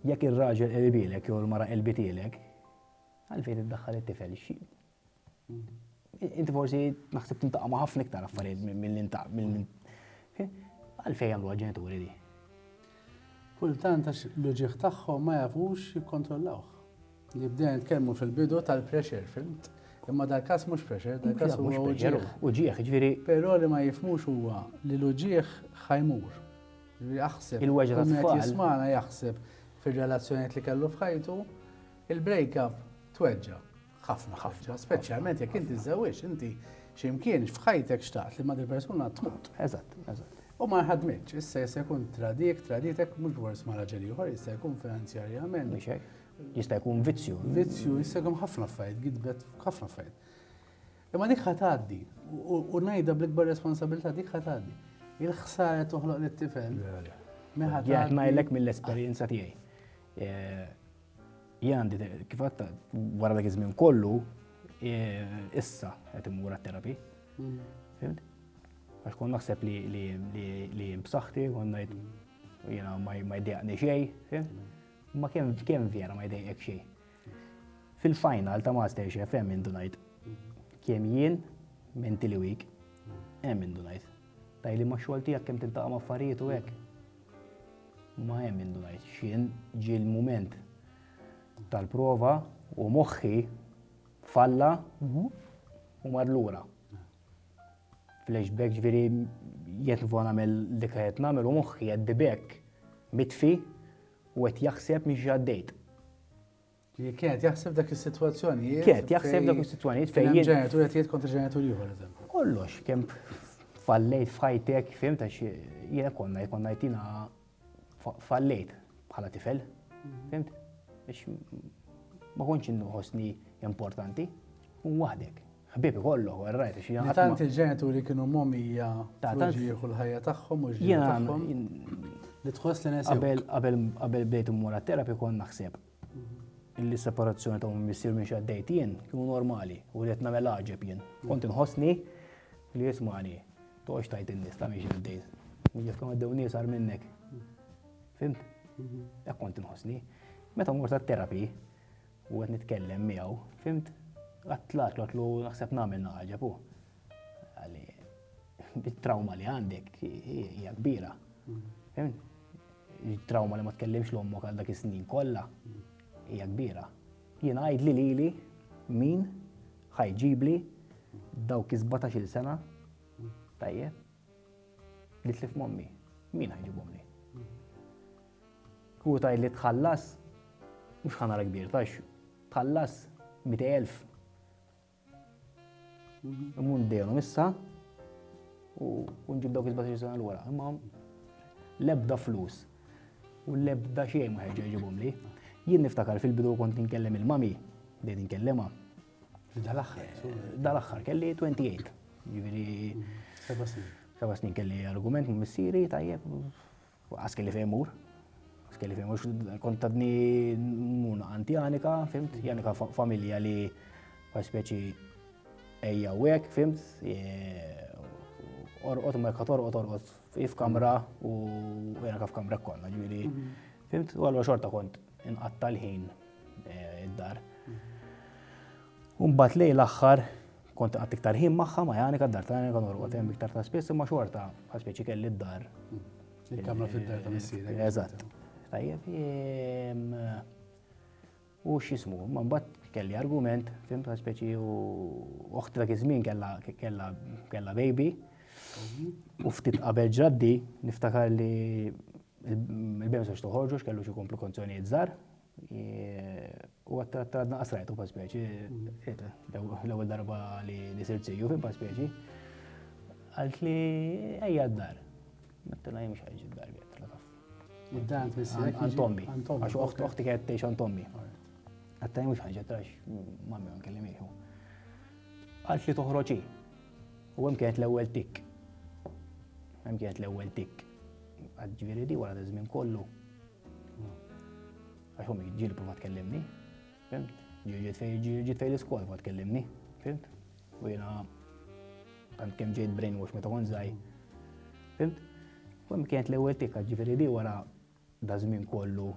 Speaker 2: Jekk ir-raġel qelbilek jew l-mara qelbitilek, għalfejn tiddaħħal it-tifel xi. Inti forsi naħseb tintaqa' ma' ħafna iktar affarijiet mill għalfejn jagħmlu ġenituri di.
Speaker 1: Kultant għax l-ġieħ tagħhom ma jafux jikkontrollawh. Li bdejna nitkellmu fil-bidu tal-pressure, fimt? Imma dal-każ mhux pressure, dal-każ huwa uġieħ.
Speaker 2: Uġieħ, ġifieri.
Speaker 1: Però li ma jifhmux huwa li l-uġieħ ħajmur. Jaħseb.
Speaker 2: Il-weġġa tat-tfal.
Speaker 1: Jismana jaħseb fil-relazzjoniet li kellu f'ħajtu, il-break-up tweġġa ħafna, speċjalment jekk inti żewġ, inti x'imkien f'ħajtek xtaqt li ma' persuna tmut.
Speaker 2: Eżatt.
Speaker 1: U ma ħadmitx, issa jista' jkun traditek mhux forsi ma' raġel ieħor, jista' jkun finanzjarjament.
Speaker 2: Jista' jkun vizzju.
Speaker 1: Vizzju, jista' jkun ħafna affarijiet, gidbet ħafna affarijiet. Imma dik ħatgħaddi u ngħidha bl-ikbar responsabilità dik ħatgħaddi. Il-ħsara toħloq lit-tifel.
Speaker 2: Jgħid ngħidlek mill-esperjenza tiegħi. Jien għandi kif għadt wara dak iż-żmien kollu issa qed immur għat-terapi. Fimt? Għax kon naħseb li b'saħħti kon ngħid jiena ma jdejqni xejn, ma kemm vera ma jdejqek xejn. Fil-final ta' MasterChef hemm min ngħid kemm jien mentally weak hemm min ngħid. Tajli ma' xogħol tiegħek kemm tiltaqa' ma' affarijiet u hekk. Ma hemm min ngħid x'jien ġie l-mument tal-prova u moħħi falla u mar lura. Flashback ġifieri jgħid nifgħu nagħmel dik qed nagħmel u moħħi qed dibek mitfi u qed jaħseb mhix għaddejt.
Speaker 1: Kienet jaħseb dak is-sitwazzjonijiet.
Speaker 2: Kienet jaħseb dak is-sitwazzjonijiet fejn
Speaker 1: jien ġenitur qed jgħid kontra ġenitur ieħor eżempju.
Speaker 2: Kollox kemm fallejt f'ħajtek, fimt għax jiena konna jtina fallejt bħala tifel. Fimt? Biex ma kontx inħossni importanti u waħdek. Ħbibi kollu, rajt, xie
Speaker 1: tant il-ġenituri kienu momija ġieħu l-ħajja tagħhom u ġieħu tagħhom. Li tħoss li nesib.
Speaker 2: Qabel bdejt immur għat-terapi kon naħseb illi separazzjoni ta' missier minn xaddejt jien kienu normali u li qed nagħmel aġeb jien. Kont inħossni li jismani tox tajt in-nies ta' mhix għaddejt. Jekk għaddew nies għar minnek. Fimt? Hekk kont inħossni. Meta mort għat-terapi u qed nitkellem miegħu, fimt? Għatlu naħseb nagħmel naħġeb u. Għalli, bit-trauma li għandek hija kbira. Il-trauma li ma tkellimx l-ommok għal dak is-snin kollha hija kbira. Jien għajdli lili min ħajġibli dawk 17-il sena tajjeb li tlif mommi. Min ħajġibhom li? U tajli tħallas mhux ħanara kbir tax tħallas 100,000 Mun dejjem issa u nġib dawk 17 sena l-wara. Imma l-ebda flus u l-ebda xejn ma ħeġġa jġibhom li. Jien niftakar fil-bidu kont ninkellem il-mami, bdejt inkellemha. Dal-aħħar kelli 28. Ġifieri 7 snin kelli argument ma' missieri tajjeb għas kelli fejn mur. Kelli fejn kont tadni muna antjanika, fimt? Janika familja li speċi ejja u hekk, fimt? Orqod ma jekk orqod f'kamra u janika f'kamra konna, ġifieri. Fimt? U allura xorta kont inqatta l-ħin id-dar. Mbagħad lejn l-aħħar kont inqatt iktar ħin magħha ma' Janika d-dar tagħna kien orqod hemm iktar ta' spiss imma xorta speċi kelli d-dar.
Speaker 1: Il-kamra fid-dar ta' missierek.
Speaker 2: Eżatt. Tajjeb, u x'ismu, ma mbagħad kelli argument, fimt speċi u oħti dak iż-żmien kellha baby. U ftit qabel ġraddi niftakar li il-bem sax toħorġu kellu xi komplikazzjonijiet żgħar. U għadna qasrajtu pa' speċi, l-ewwel darba li sirt sejju fin pa' speċi. Għalt li ejja d-dar. Metta ngħid mhux ħajġi d-dar bjett.
Speaker 1: Id-dan tmissirek.
Speaker 2: Antommi. Għax oħti kienet tgħix Antommi. Għattaj mhux ħaġa trax mammi ma nkellimiex. Għalt li toħroġ hi. U hemm kienet l-ewwel tikk. Hemm kienet l-ewwel tikk. Ġifieri di wara żmien kollu. Għax hommi ġieli prova tkellimni. Fimt? Ġiet fejn l-iskola prova tkellimni. Fimt? U jiena tant kemm ġejt brainwash meta kont żgħir. Fimt? U hemm kienet l-ewwel tikk ġifieri di wara da żmien kollu.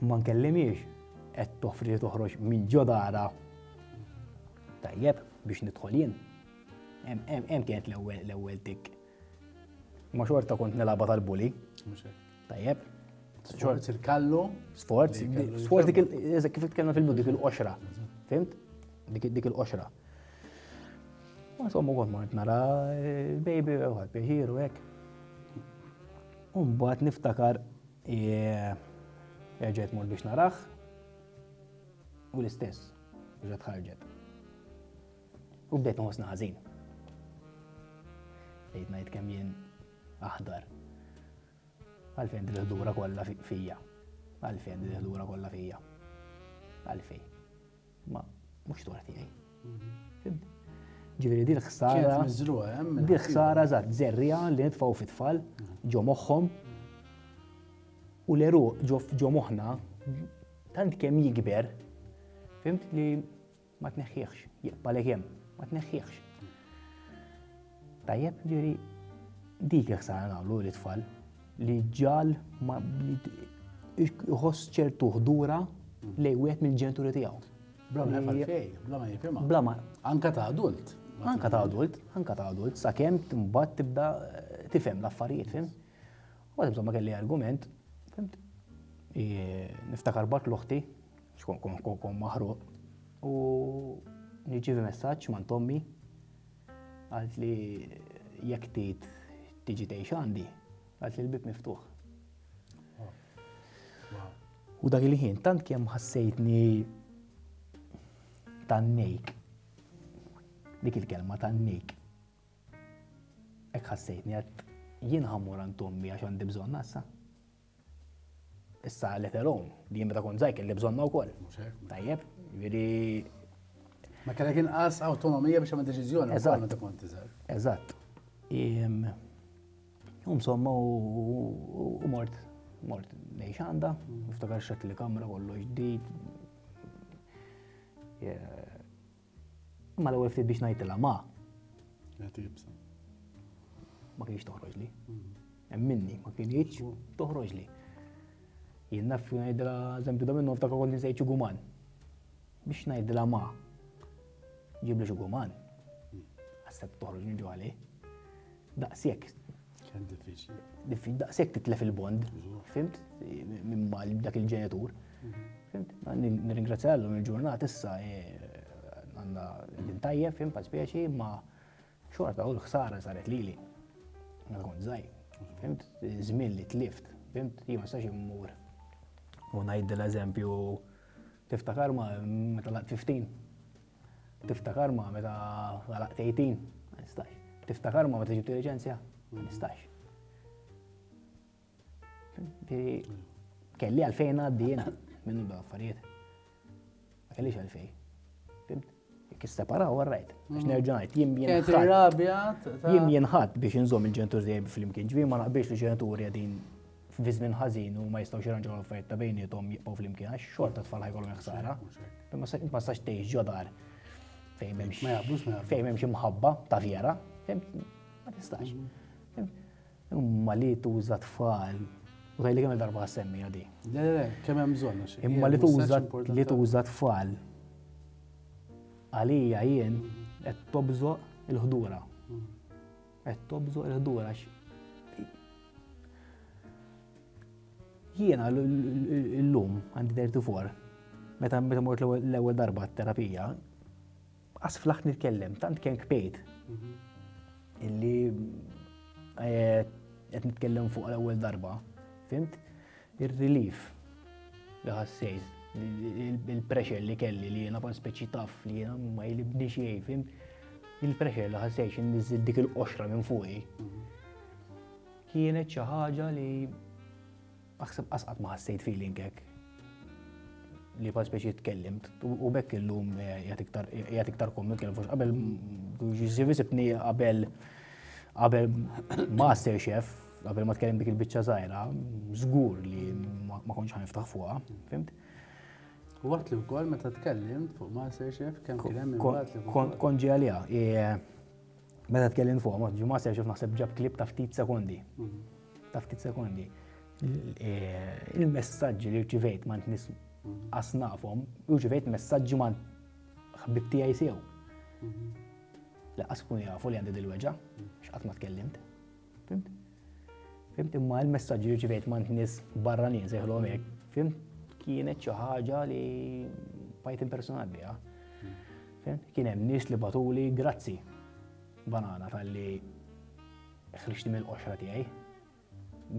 Speaker 2: Ma nkellimiex qed toffri li toħroġ minn ġodara. Tajjeb biex nidħol jien. Hemm kienet l-ewwel tikk. Ma xorta kont nilagħba tal-bully. Tajjeb.
Speaker 1: Sforz il-kallu.
Speaker 2: Sforz kif tkellna fil-bidu dik il-qoxra. Fimt? Dik il-qoxra. Ma insomma kont mort nara baby u ħadd pjaċir u hekk. U mbagħad niftakar ġejt mort biex naraħ u l-istess ġiet ħarġet. U bdejt noħossna ħażin. Bdejt ngħid kemm jien aħdar. Għalfejn din il-ħdura kollha fija. Għalfejn din il-ħdura kollha fija. Għalfejn. Ma mhux dwar tiegħi. Fimt? Ġifieri di l-ħsara.
Speaker 1: Kienet miżruha hemm.
Speaker 2: Di l-ħsara eżatt żerrija li nitfgħu fit-tfal ġo moħħhom u l-eruq ġo moħħna tant kemm jikber, fimt li ma tneħħiex, jaqbalek hemm, ma tneħħiex. Tajjeb, ġifieri dik il-ħsara nagħmlu l-tfal li ġal ma jħoss ċertu ħdura lejn wieħed mill-ġenituri tiegħu.
Speaker 1: Bla ma jifhimha.
Speaker 2: Bla ma.
Speaker 1: Anka ta' adult.
Speaker 2: Anka ta' adult, sakemm mbagħad tibda tifhem l-affarijiet, fim? U għad insomma kelli argument, fimt? Niftakar bat l-uħti, kon maħruq, u nirċievi messaġġ man Tommy, għalt li jekk tiġi tgħix għandi, għalt li l-bib miftuħ. U dak il-ħin tant kemm ħassejtni tannejk. Dik il-kelma tannejk. Hekk ħassejtni għad jien ħammur għand Tommy għax għandi bżonna issa. Issa letteron li jien meta kont żgħir kelli bżonna wkoll. Tajjeb, jiġifieri.
Speaker 1: Ma kellek inqas awtonomija biex tagħmel deċiżjoni wkoll meta kont iżgħar.
Speaker 2: Eżatt. Insomma u mort ngħix għandha, niftakar x'għedt li kamra kollu ġdid. Ma l-ewwel ftit biex ngħidilha ma. Ma kienx toħroġ li. Hemm minni ma kienx toħroġ li. Jien naf ngħidilha eżempju da minnu niftakar kont insejt xi guman. Biex ngħidilha ma. Ġib li xi guman. Ħasseb toħroġ minn ġewwa daqshekk.
Speaker 1: Kien diffiċli.
Speaker 2: Daqshekk titlef il-bond, fimt? Minn mal dak il-ġenitur. Fimt? Nirringrazzjahom il-ġurnata issa għandna l-intajjeb, fimt, bħal speċi, ma xorta u l-ħsara saret lili. Meta kont żgħir, fimt? Żmien li tlift, fimt? Jien ma nistax immur. U ngħidilha eżempju tiftakar ma meta laqt 15. Tiftakar ma meta laqt 18. Ma nistax. Tiftakar ma meta ġibt il-liċenzja. Ma nistax. Kelli għalfejn għaddi jiena minnu l-affarijiet. Ma kellix għalfejn. Fimt? Jekk isseparaw għarrajt. Għax nerġa' ngħid jien jenħadd biex inżomm il-ġenitur tiegħi flimkien. Ġifieri ma naqbilx li ġenituri qegħdin fi żmien ħażin u ma jistgħux jirranġaw l-affarijiet ta' bejniethom jibqgħu flimkien għax xorta tfal ħajkollhom ħsara. Ma sax tgħix ġodar fejn m'hemmx imħabba ta' vjera. Ma tistax. Imma li tuża tfal u tajli kemm il-darba ħassemmi għadi.
Speaker 1: Le, kemm hemm bżonn.
Speaker 2: Imma li tuża tfal għalija jien qed tobżoq il-ħdura. Qed tobżoq il-ħdura jiena llum għandi 34 meta mort l-ewwel darba t-terapija qas flaħt nitkellem tant kemm kbejt illi qed nitkellem fuq l-ewwel darba, fimt? Ir-relief li ħassejt, il-pressure li kelli li jiena bħal speċi taf li jiena ma jlibni xejn, fimt? Il-pressure li ħassejt inniżżil dik il-qoxra minn fuqi. Kienet xi ħaġa li aħseb qasqat ma ħassejt feeling hekk. Li bħal speċi tkellimt u bekk illum jgħid iktar komment kellu fuq qabel ġisibni qabel MasterChef, qabel ma tkellim dik il-biċċa żgħira, żgur li ma kontx ħaniftaħ fuqha, fimt?
Speaker 1: U waqt li wkoll meta tkellimt fuq MasterChef kemm kien hemm imbagħad li
Speaker 2: kont ġie għaliha. Meta tkellimt fuqha MasterChef naħseb ġab klip ta' ftit sekondi. Ta' ftit sekondi. Il-messaġġi li rċivejt ma' nies asnafhom, rċivejt messaġġi ma' ħbib tiegħi sew. Laqqas kun jafu li għandi dil-weġa, x'qatt ma tkellimt. Fimt? Fimt imma l-messaġġi li rċivejt ma' nies barranin sejħolhom hekk, fimt? Kienet xi ħaġa li bajt impersonali biha. Kien hemm nies li batuli grazzi banana tal-li ħriġti mill-qoxra tiegħi.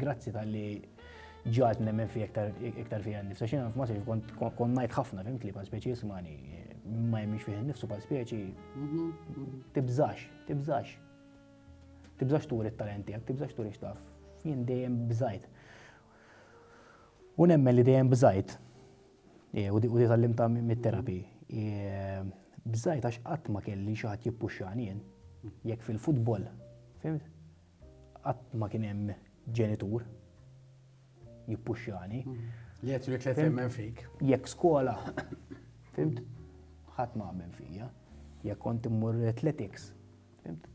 Speaker 2: Grazzi tal-li ġat nemmen fi iktar fija n-nifsa. Xina f'Masri kont ngħid ħafna fimt li bħal speċi jismani ma jemmix fih n-nifsu bħal speċi tibżax. Tibżax turi t-talenti tiegħek, tibżax turi x'taf. Jien dejjem bżajt. U nemmen li dejjem bżajt. U di tallimta mit-terapi. Bżajt għax qatt ma kelli xi ħadd jippuxxani jien. Jekk fil-futbol, fimt? Qatt ma kien hemm ġenitur jippuxxani.
Speaker 1: Li qed jurek li temmen fik.
Speaker 2: Jekk skola, fimt? Ħadd ma għammen fija. Jekk kont immur athletics, fimt?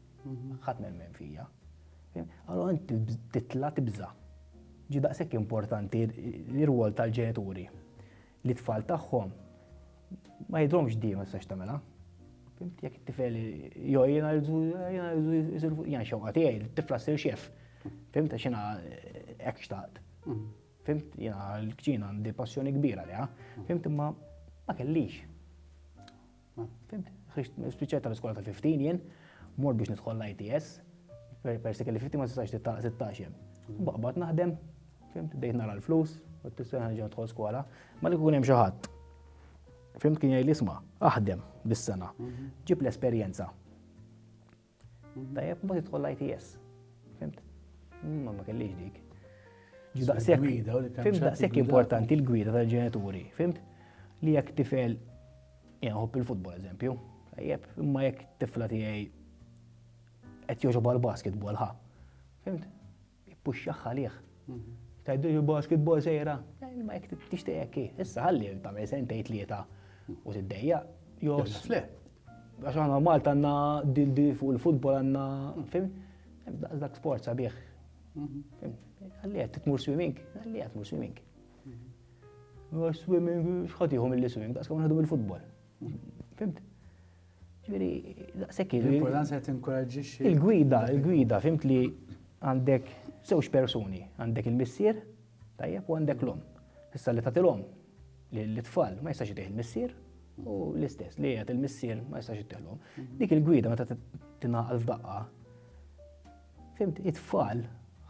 Speaker 2: Ħadd m'emmen fija. Allora inti titla tibża. Ġi daqshekk importanti l-irwol tal-ġenituri. Li tfal tagħhom ma jidhomx diem ma tistax tagħmelha. Fimt jekk it-tifel jew jiena jiena xewqa tiegħi t-tifla ssir xef. Fimt għax jiena hekk xtaqt. Fimt jiena l-kċina għandi passjoni kbira liha. Fimt imma ma kellix. Fimt, spiċċajt tal-iskola ta' 15 jien, mor biex nidħol l-ITS, persi kelli 15 ma tistax 16 jem. Baqbad naħdem, fimt, dejt nara l-flus, u t-tisseħ ġew nidħol skola, ma li kun hemm xi ħadd. Fimt kien jgħid isma' aħdem bis-sena, ġib l-esperjenza. Tajjeb ma tidħol l-ITS. Fimt? Ma kellix dik. Ġi daqshekk importanti l-gwida tal-ġenituri, fimt? Li jekk tifel jgħu il-futbol eżempju, tajjeb, imma jekk tifla tiegħi qed jogħġob għall-basketball ħa. Fimt? Jippuxxjaħ għalih. Tajdu il-basketball sejra, ma jekk tixtieq hekk. Issa ħalli tagħmel sentejn tlieta u tiddejja jos. Għax aħna Malta għandna fuq il-futbol għandna, fimt? Dak sport sabiħ. Għalli qed tmur swimming, għalli qed tmur swimming. Swimming, xħat jieħu mill-swimming, daqs kemmu naħdu bil-futbol. Fimt? Ġifieri, daqshekk
Speaker 1: l-importanza qed tinkoraġġixxi.
Speaker 2: Il-gwida, fimt li għandek żewġ persuni, għandek il-missier, tajjeb, u għandek l-om. Issa li tagħtilhom l-tfal ma jistax itih il-missier u l-istess li qiegħed il-missier ma jistax itieħlhom. Dik il-gwida meta tingħaqal f'daqqa. Fimt, it-tfal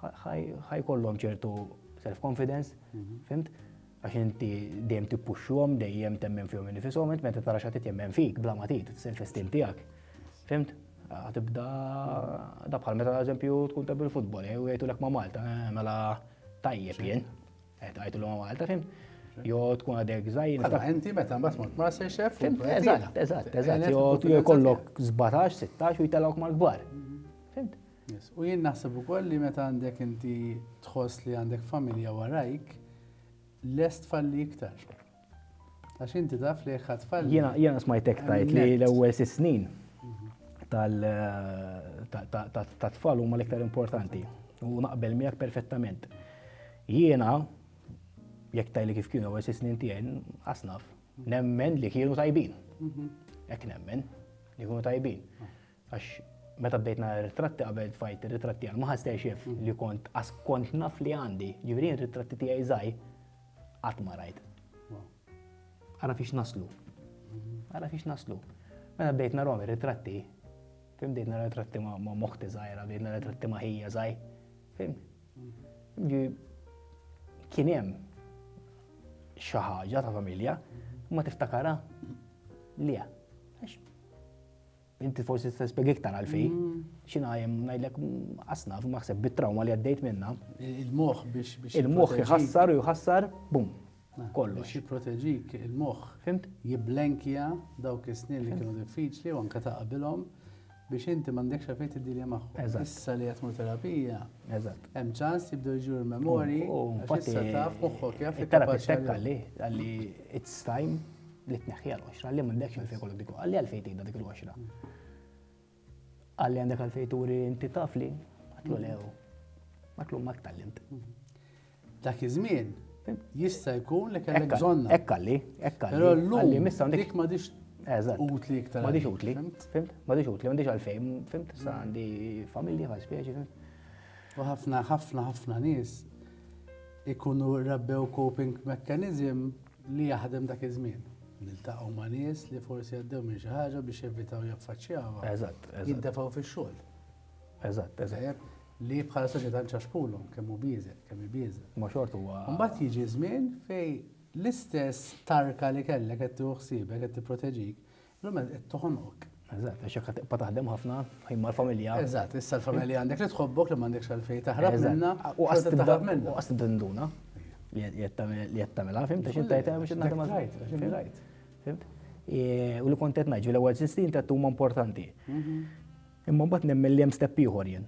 Speaker 2: ħajkollhom ċertu self-confidence, fimt? Għax inti dejjem tippuxxuhom, dejjem temmen fihom innifishom, meta tara xi ħadd jemmen fik bla ma tit, self-esteem tiegħek. Fimt? Tibda da bħal meta eżempju tkun ta' bil-futbol, u jgħidulek ma' Malta, mela tajjeb jien. Għajtulhom ma' Malta, fimt? Jo tkun għadek żgħir.
Speaker 1: Allora inti meta mbagħad mort ma' sir xef.
Speaker 2: Eżatt. Jo jkollok 17, 16 u jtellgħuk mal-kbar. Fimt?
Speaker 1: U jien naħseb ukoll li meta għandek inti tħoss li għandek familja warajk, lest falli iktar. Għax inti taf li ħadd falli.
Speaker 2: Jiena smajtek tajt li l-ewwel 6 snin tat-tfal huma l-iktar importanti u naqbel miegħek perfettament. Jiena jekk tajli kif kienu ewwel 6 snin tiegħi asnaf, nemmen li kienu tajbin. Hekk nemmen li kienu tajbin. Għax meta bdejt nara ritratti qabel tfajt ir-ritratti għal ma ħassejx xef li kont naf li għandi, ġifieri r-ritratti tiegħi żgħir qatt ma rajt. Ara fiex naslu. Meta bdejt narahom ir-ritratti, fim bdejt nara ritratti ma' moħti żgħira, bdejt nara ritratti ma' ħija żgħir. Fim? Kien hemm xi ħaġa ta' familja, ma tiftakara li inti forsi tispjega iktar għalfejn. X'inha hemm ngħidlek asnaf maħseb bit-trawma li għaddejt minnha.
Speaker 1: Il-moħħ biex
Speaker 2: il-moħħ iħassar u jħassar bum. Kollox.
Speaker 1: Biex jipproteġik il-moħħ.
Speaker 2: Fimt?
Speaker 1: Jibblenkja dawk is-snin li kienu diffiċli u anke ta' qabilhom biex inti m'għandekx għalfejn tiddilja magħhom. Issa li qed tmur terapija.
Speaker 2: Eżatt.
Speaker 1: Hemm ċans jibdew jiġu l-memorji għax issa taf moħħok jaf
Speaker 2: it-terapist għalli it's time li tneħħiha l-għoxra, għalli m'għandekx għalfejn kollok dik, għalli għalfejn tgħidha dik il-għoxra. Għalli għandek għalfejn turi inti taf li għatlu lew, għatlu ma tallimt.
Speaker 1: Dak iż-żmien jista' jkun li kellek bżonna.
Speaker 2: Ekkalli.
Speaker 1: Però llum dik m'għadix utli iktar.
Speaker 2: M'għadix utli, fimt? M'għadix utli, m'għandix għalfejn, fimt? Issa għandi familja għal spjeċi, fimt?
Speaker 1: U ħafna nies ikunu rabbew coping mechanism li jaħdem dak iż-żmien. Niltaqgħu ma' nies li forsi għaddew minn xi ħaġa biex jevitaw jaffaċċjawha.
Speaker 2: Eżatt.
Speaker 1: Jiddefgħu fix-xogħol.
Speaker 2: Eżatt.
Speaker 1: Li bħala soċjetà nċaxpulhom kemm hu bieżel, kemm ibieżel.
Speaker 2: Ma xort huwa.
Speaker 1: Mbagħad jiġi żmien fejn l-istess tarka li kellek qed tieħu ħsiebek qed tipproteġik, illum qed toħonok.
Speaker 2: Eżatt, għax jekk tibqa' taħdem ħafna ħajma l-familja.
Speaker 1: Eżatt, issa l-familja għandek li tħobbok li m'għandekx għalfejn taħrab minnha
Speaker 2: u qas tibda li jett tagħmilha, fimt? Għax inta jtagħmel xi naħdem fimt? U li kontet ngħid l-ewwel snin ta' huma importanti. Imma mbagħad nemmen li hemm step ieħor jien.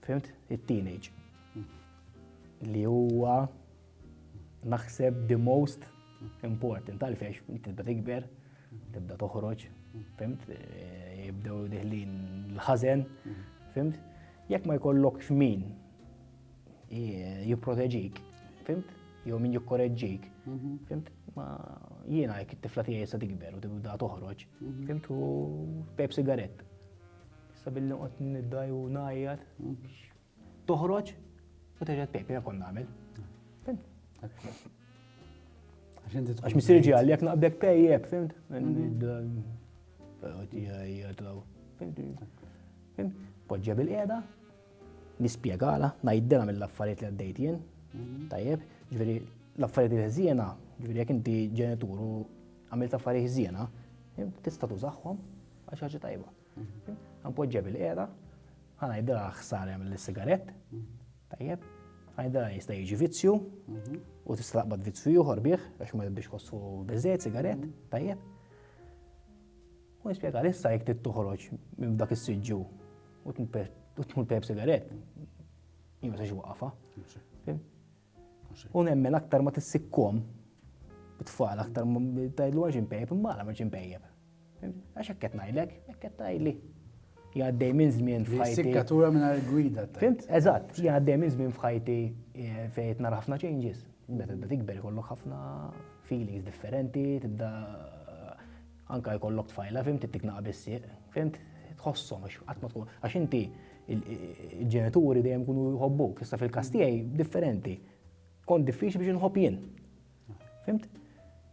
Speaker 2: Fimt? It-teenage. Li huwa naħseb the most important għalfejn tibda tikber, tibda toħroġ, fimt? Jibdew diħlin l-ħażen, fimt? Jekk ma jkollokx min jipproteġik, fimt? Jew min jikkoreġġik, fimt? Ma jiena jekk it-tifla tiegħi issa tikber u tibda toħroġ, fimt? U pep sigarett. Issa billi qed niddaj u ngħajjad, toħroġ u terġa' tpejp jekk kont nagħmel. Fimt? Għax missier ġiegħi jekk naqbdek pejjeb, fimt? Fimt? Poġġa bil-qiegħda, nispjegala, ngħidilha mill-affarijiet li għaddejt jien, tajjeb, ġifieri l-affarijiet li ħżiena, ġifieri jekk inti ġenitur u għamilt affarijiet ħżiena, tista' tużagħhom għax ħaġa tajba. Npoġġa bil-qiegħda, ngħidilha ħsara jagħmel is-sigarett, tajjeb, ngħidilha jista' jiġi vizzju u tista' taqbad vizzju ieħor bih għax ma jibdix kossu biżejjed sigarett, tajjeb. U nispjegala issa jekk trid toħroġ minn dak is-siġġu u tmur pep sigarett, jien ma sax waqafha. U nemmen aktar ma tissikkom bit-tfal aktar ma tgħidlu għax impejjeb imma ma ġimpejjeb. Għax hekk qed ngħidlek, hekk qed tgħidli. Jgħaddej minn żmien f'ħajti.
Speaker 1: Sikkatura mingħajr gwida.
Speaker 2: Fimt? Eżatt, jgħaddej minn żmien f'ħajti fejn nara ħafna changes. Meta tibda tikber ikollok ħafna feelings differenti, tibda anke jkollok tfajla, fimt, tiknaqa bis-sieq, fimt, tħossom għax qatt ma tkun għax inti il-ġenituri dejjem kunu jħobbuk, issa fil-każ tiegħi differenti. Kont diffiċli biex inħobb jien. Fimt?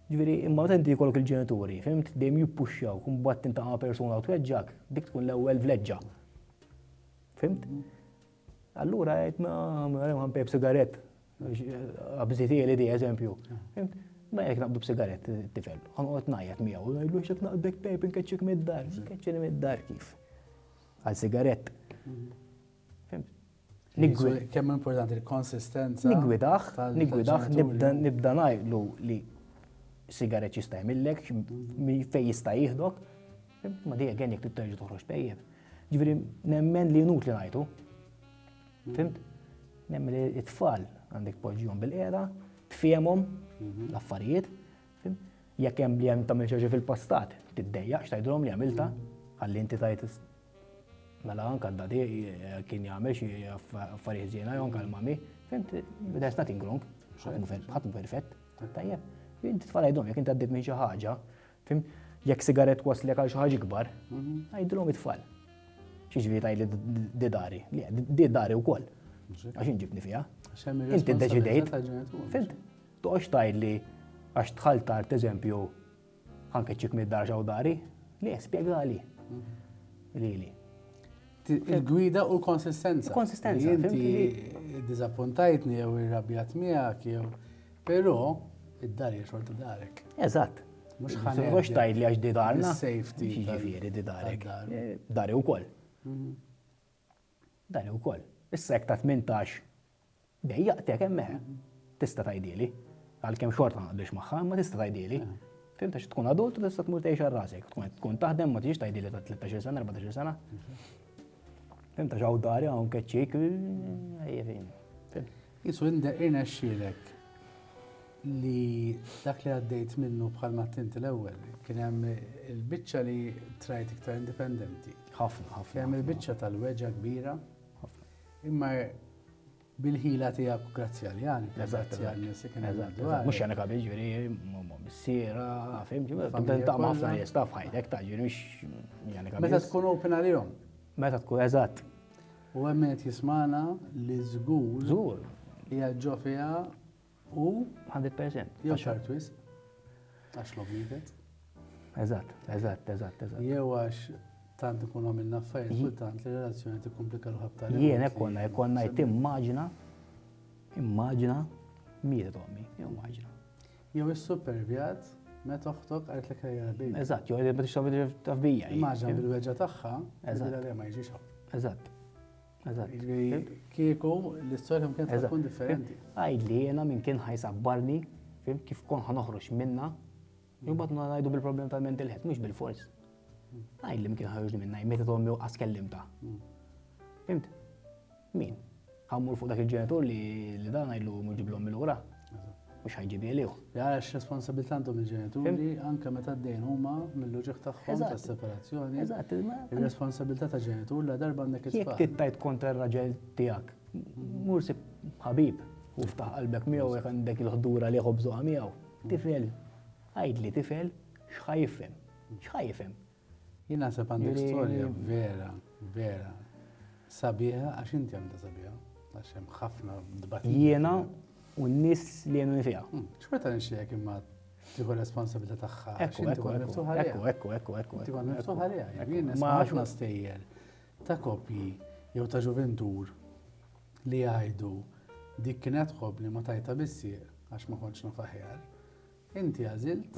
Speaker 2: Ġifieri imma meta inti jkollok il-ġenituri, fimt, dejjem jippuxxjaw, kun mbagħad inta ma' persuna u tweġġak, dik tkun l-ewwel vleġġa. Fimt? Allura qed ma pep sigarett. Abżiti li di eżempju. Fimt? Ma jekk naqbdu b'sigarett tifel, ħanqod ngħajjed miegħu, ngħidlu x'hekk naqbdek pep inkeċċik mid-dar, inkeċċini mid-dar kif. Għal sigarett. Fimt?
Speaker 1: Kemm importanti l-konsistenza.
Speaker 2: Nigwidaħ, nibda ngħidlu li sigarett jista' jmillek, fejn jista' jieħdok, ma dejjem jekk trid terġa' toħroġ pejjeb. Ġifieri nemmen li inut li ngħidu. Fimt? Nemmen li t-tfal għandek poġġihom bil-qiegħda, tfiehmhom l-affarijiet, jekk hemm li hemm tagħmel xi ħaġa fil-passat, tiddejjaq x'tgħidulhom li għamilta, ħalli inti tajt mela anke dadi kien jagħmel xi affarijiet żiena jew anke l-mami, fimt, there's nothing wrong, ħadd perfett, tajjeb. Inti tfal għajdhom jekk inti għaddiet minn xi ħaġa, fimt, jekk sigarett waslek għal xi ħaġa kbar, għajdulhom it-tfal. X'jiġri tgħidli di dari, di dari wkoll. Għax inġibni fiha. Inti ddeċidejt. Fimt, toqgħodx tgħidli għax tħall tard eżempju ħankeċċik mid-dar ġew dari, le spjegali. Lili.
Speaker 1: Il-gwida u l-konsistenza.
Speaker 2: Konsistenza.
Speaker 1: Inti diżappuntajtni jew irrabjat miegħek jew però id-dar hija xorta darek.
Speaker 2: Eżatt. Mhux tgħidli għax di darna.
Speaker 1: Safety.
Speaker 2: Ġifieri di darek. Dari wkoll. Dari wkoll. Issa jekk ta' 18 dejjaqtek hemmhekk. Tista' tgħidili. Għalkemm xorta ma naqbilx magħha, ma tista' tgħidili. Fimt għax tkun adult u tista' tmur tgħix għal rasek. Tkun taħdem ma tiġix tgħidili ta' 13 sena, 14 sena. Fimt għax hawn dari hawn keċċik ejja fejn.
Speaker 1: Isu irna xxielek li dak li għaddejt minnu bħalma tinti l-ewwel kien hemm il-biċċa li trajt iktar indipendenti.
Speaker 2: Ħafna.
Speaker 1: Kien hemm il-biċċa tal-weġġa kbira. Imma bil-ħila tiegħek grazzi għal grazzi għal nies kien hemm.
Speaker 2: Mhux jana kabil ġifieri missiera, fehmti, tintaq ma' ħafna nies taf ħajtek ta' ġifieri mhux jana kabil.
Speaker 1: Meta tkun open għalihom.
Speaker 2: Meta tkun eżatt.
Speaker 1: U hemm qed jismana li żgur li jaġġo fiha u
Speaker 2: 100%.
Speaker 1: Jew xartwis. Għax lobniet.
Speaker 2: Eżatt.
Speaker 1: Jew għax tant ikun għamilna affarijiet kultant li relazzjoni tikkomplika l-ħabta.
Speaker 2: Jien konna timmaġina mietet ommi, immaġina.
Speaker 1: Jew is-supervjat meta oħtok qalet lek ejja baby.
Speaker 2: Eżatt, jew meta tixtieq taf bija.
Speaker 1: Immaġina bil-weġġa tagħha, eżatt ma jiġix hawn.
Speaker 2: Eżatt.
Speaker 1: Kieku l-istorja kienet tkun differenti.
Speaker 2: Għajdli jiena minn kien ħajsabbarni, kif kon ħanoħroġ minna, Jumbat ngħidu bil-problem tal-mental health, mhux bil-fors. Ngħid li mkien ħarġni minn ngħid meta tommi qas kellimta. Fimt? Min? Ħammur fuq dak il-ġenitur li dan ngħidlu mġiblhom mill-ura. Mhux ħajġibi għalih.
Speaker 1: Għalax responsabilità għandhom il-ġenituri anke meta d-dejn huma mill-loġiq tagħhom tas-separazzjoni.
Speaker 2: Eżatt.
Speaker 1: Ir-responsabilità ta' ġenitur la darba għandek
Speaker 2: isbaħ. Jekk tittajt kontra r-raġel tiegħek, mur sib ħabib u ftaħ qalbek miegħu jekk għandek il-ħdura li ħobżuha miegħu. Tifel, għajdli tifel x'ħajfhem.
Speaker 1: Jien naħseb għandek storja vera sabiħa għax inti għandha sabiħa għax hemm ħafna dibattiti.
Speaker 2: Jiena u n-nies li jenu nifija.
Speaker 1: Xorta nixxiek imma tieħu responsabilità tagħha.
Speaker 2: Ekku.
Speaker 1: Inti kont miftuħ għaliha. Jien nisma' ħafna stejjer ta' koppji jew ta' ġuventur li jgħidu dik kienet ħobb li ma tajta bissieq għax ma kontx naf aħjar. Inti għażilt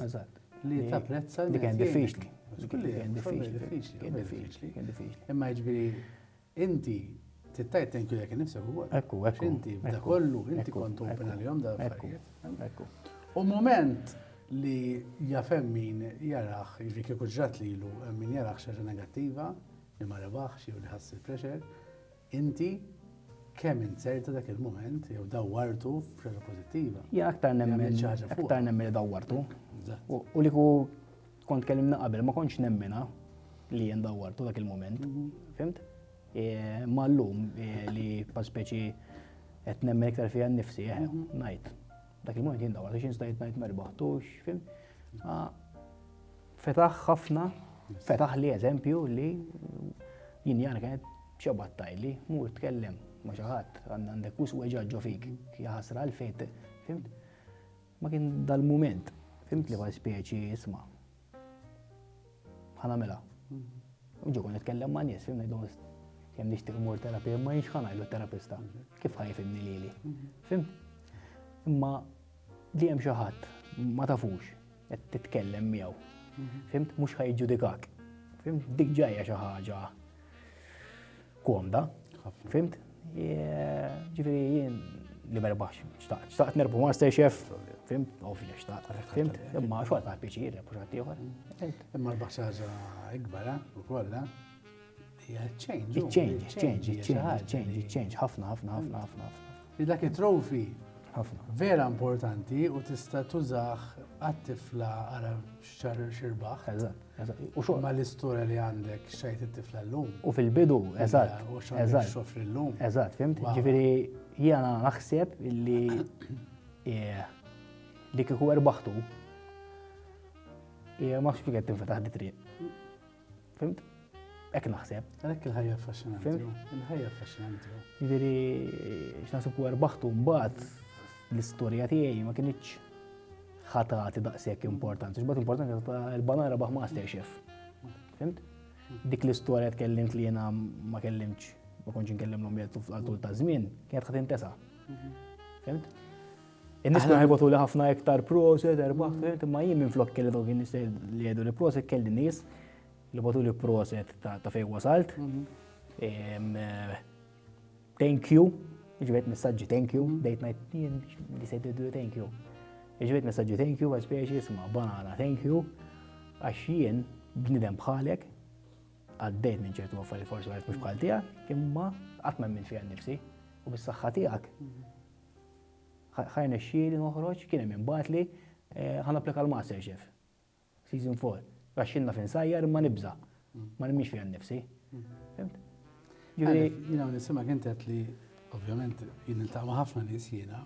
Speaker 1: li tapprezza
Speaker 2: li kien diffiċli.
Speaker 1: Kien diffiċli. Imma jiġifieri inti tittajt tenkju jek nifsek huwa.
Speaker 2: Ekku.
Speaker 1: Inti b'da kollu, inti kont open għal-jom da affarijiet. U moment li jafem min jaraħ, jiġri kieku ġrat li ilu, min jaraħ xaġa negattiva, li ma rebaħx, jew li ħass il-pressure, inti kemm inserta dak il-moment, jew dawwartu f'xaġa pozittiva.
Speaker 2: Ja, aktar nemmen li dawwartu. U li kont kellimna qabel, ma kontx nemmena li jen dawwartu dak il-moment. Fimt? Ma l-lum li paspeċi qed nemmen iktar fija nnifsi, ngħid. Dak il-moment jien dawwart għax instajt ngħid ma rbaħtux, fim. Fetaħ ħafna, fetaħ li eżempju li jien jana kienet xabattajli, mur tkellem ma xi ħadd għandek wis weġaġġo fik, jaħasra l-fejt, fimt? Ma kien dal-mument, fimt li paspeċi isma' ħanamela. Ġu kon nitkellem ma' nies, fim ngħidhom kemm nixtieq imur terapija, ma jinx ħanajlu terapista. Kif ħajfimni lili? Fim? Imma li hemm xi ħadd ma tafux qed titkellem miegħu. Fimt? Mhux ħajġġudikak. Fimt? Dik ġejja xi ħaġa komda. Fimt? Ġifieri jien li ma rbaħx xtaqt nerbu MasterChef. Fimt? Ovvja xtaqt. Fimt? Imma xogħol ta' piċir, rebu xi ieħor.
Speaker 1: Imma rbaħ xi ħaġa ikbar ukoll.
Speaker 2: Change, ħafna.
Speaker 1: Dak it-trofi vera importanti u tista' tużaħ għat-tifla ara xar xirbaħ.
Speaker 2: Eżatt.
Speaker 1: Ma l-istorja li għandek xejt it-tifla llum.
Speaker 2: U fil-bidu, eżatt.
Speaker 1: U x'għandek xofri llum.
Speaker 2: Eżatt, fimt? Ġifieri jiena naħseb li kieku erbaħtu ma fx qed tinfetaħ di triq. Fimt? Ek naħseb.
Speaker 1: Għalhekk il-ħajja affaxxinanti. Il-ħajja affaxxinanti.
Speaker 2: Jiġifieri x'naħseb huwa erbaħtu mbagħad l-istorja tiegħi ma kienx ħatati daqshekk importanti. X'bagħad importanti il-banan rebaħ MasterChef. Fimt? Dik l-istorja tkellimt li jiena ma kellimx, ma kontx inkellem għal tul ta' żmien, kienet ħadd intesa'. Fimt? In-nies kienu ħajbotu li ħafna iktar proset, erbaħ, fimt? Imma jien minflok kelli dawk in-nies li jgħidu li proset kelli nies li batu li proset ta' fej wasalt. Thank you. Iġbet messaġġi thank you. Date night li se jgħidu thank you. Iġbet messaġġi thank you, għaspeċi isma' banana thank you. Għax jien bnidem bħalek għaddejt minn ċertu affarijiet forsi għalet mhux bħal tiegħek, imma qatt m'emmin fiha nnifsi u bis-saħħa tiegħek. Ħajna xxieli noħroġ kien hemm imbagħad li ħanapplika l-MasterChef. Season 4. Għax xinna finsajjar imma nibża. Ma nimmix fiha nnifsi. Fimt?
Speaker 1: Jiena nisimak intet li ovvjament jien niltaqa' ma' ħafna nies jiena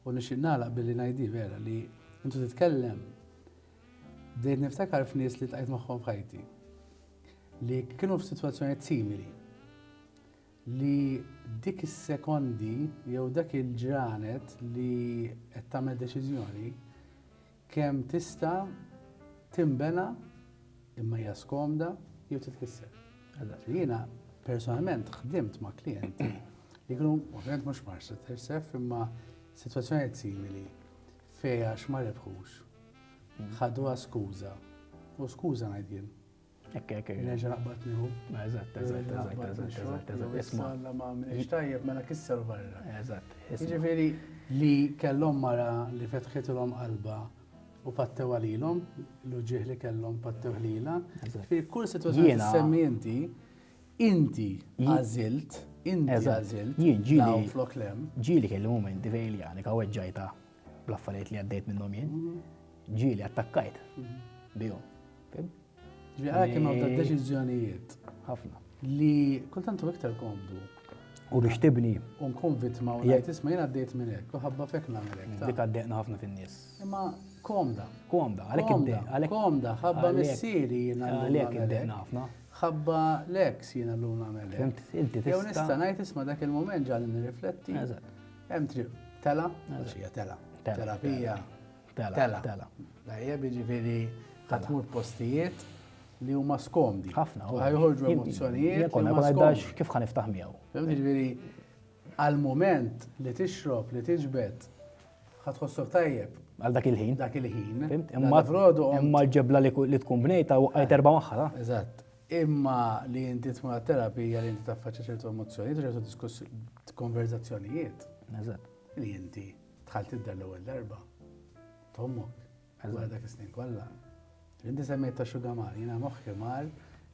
Speaker 1: u nixtieq nagħlaq billi ngħidi vera li intu titkellem bdejt niftakar f'nies li tqajt magħhom f'ħajti li kienu f'sitwazzjonijiet simili li dik is-sekondi jew dak il-ġranet li qed tagħmel deċiżjoni kemm tista' timbena imma hija skomda jew titkisser. Jiena personalment ħdimt ma' klijenti li kienu ovvjament mhux MasterChef imma sitwazzjonijiet simili fejn għax ma rebħux. Ħaduha skuża. U skuża ngħid jien.
Speaker 2: Ekk.
Speaker 1: Nerġa' naqbad nieħu.
Speaker 2: Eżatt.
Speaker 1: Isma' ma minix tajjeb mela kisser barra.
Speaker 2: Eżatt.
Speaker 1: Jiġifieri li kellhom mara li fetħitilhom qalba u pattew għalilhom, l-uġieħ li kellhom pattew ħlila. Fi kull sitwazzjoni tissemmi inti għażilt, daw flok lem.
Speaker 2: Ġieli kelli momenti fejn li għanik għawġġajta bl-affarijiet li għaddejt minnhom jien. Ġieli attakkajt bihom.
Speaker 1: Ġieli għakim għaw da deċiżjonijiet.
Speaker 2: Ħafna.
Speaker 1: Li kultantu iktar komdu.
Speaker 2: U biex tibni.
Speaker 1: Unkun vittma u għajt isma jena għaddejt minnek, u ħabba fek namelek.
Speaker 2: Dik għaddejtna ħafna fin-nies.
Speaker 1: Imma komda.
Speaker 2: Komda,
Speaker 1: ħabba missiri jena
Speaker 2: l-għalek ħafna.
Speaker 1: ħabba l-eks jena l-għuna melek.
Speaker 2: Fimt, inti tista.
Speaker 1: Jew nista ngħid isma dak il-moment ġalli nirrifletti. Hemm triq tela, xija tela. Terapija. Tela. Dajja biġifieri ħatmur postijiet li huma skomdi.
Speaker 2: Ħafna.
Speaker 1: Ħajħorġu emozzjonijiet.
Speaker 2: Konna għaddax kif ħaniftaħ miegħu.
Speaker 1: Jiġifieri għal-moment li tixrob, li tiġbed, ħatħossok tajjeb.
Speaker 2: Għal dak il-ħin.
Speaker 1: Dak il-ħin.
Speaker 2: Imma l-ġebla li tkun bnejta għajt erba' magħha.
Speaker 1: Eżatt. Imma li inti tmur għat-terapija li inti taffaċċja ċertu emozzjonijiet u ċertu konverzazzjonijiet.
Speaker 2: Eżatt.
Speaker 1: Li inti tħall tidher l-ewwel darba. Tommok. Eżatt dak is-snin kollha. Inti semmejt ta' xugamar, jiena moħħi mar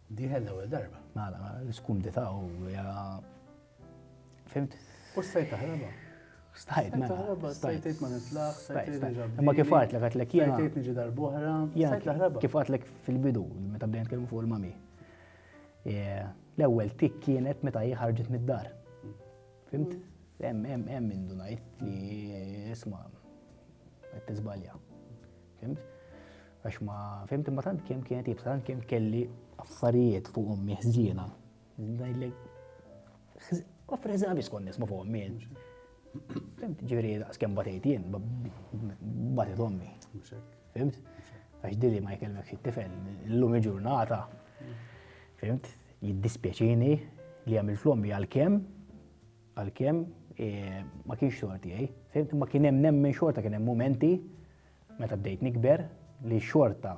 Speaker 1: diħel l-ewwel darba.
Speaker 2: Mela, l-iskum di ta' u fimt?
Speaker 1: U stajt taħraba?
Speaker 2: Stajt,
Speaker 1: mela. Stajt ma nitlaħ, stajt
Speaker 2: imma kif għatlek għatlek jena.
Speaker 1: Stajt niġi darbohra, stajt taħraba.
Speaker 2: Kif għatlek fil-bidu, meta bdejn kelmu fuq il-mami. L-ewwel tik kienet meta ħarġet mid-dar. Fimt? Hemm min dunajt li isma' qed tiżbalja. Fimt? Għax ma fimt imma tant kemm kienet jibsa, tant kemm kelli affarijiet fuq ommi ħżiena. Offri ħżiena biss kont nisma' fuq ommi. Fimt, ġifieri daqs kemm batejt jien, batet ommi. Fimt? Għax dili ma jkellmek xi tifel illum il-ġurnata. Fimt? Jiddispjaċini li għamilt l-ommi għalkemm ma kienx xorti tiegħi. Fimt? Ma kien hemm nemmen xorta kien hemm momenti meta bdejt nikber li xorta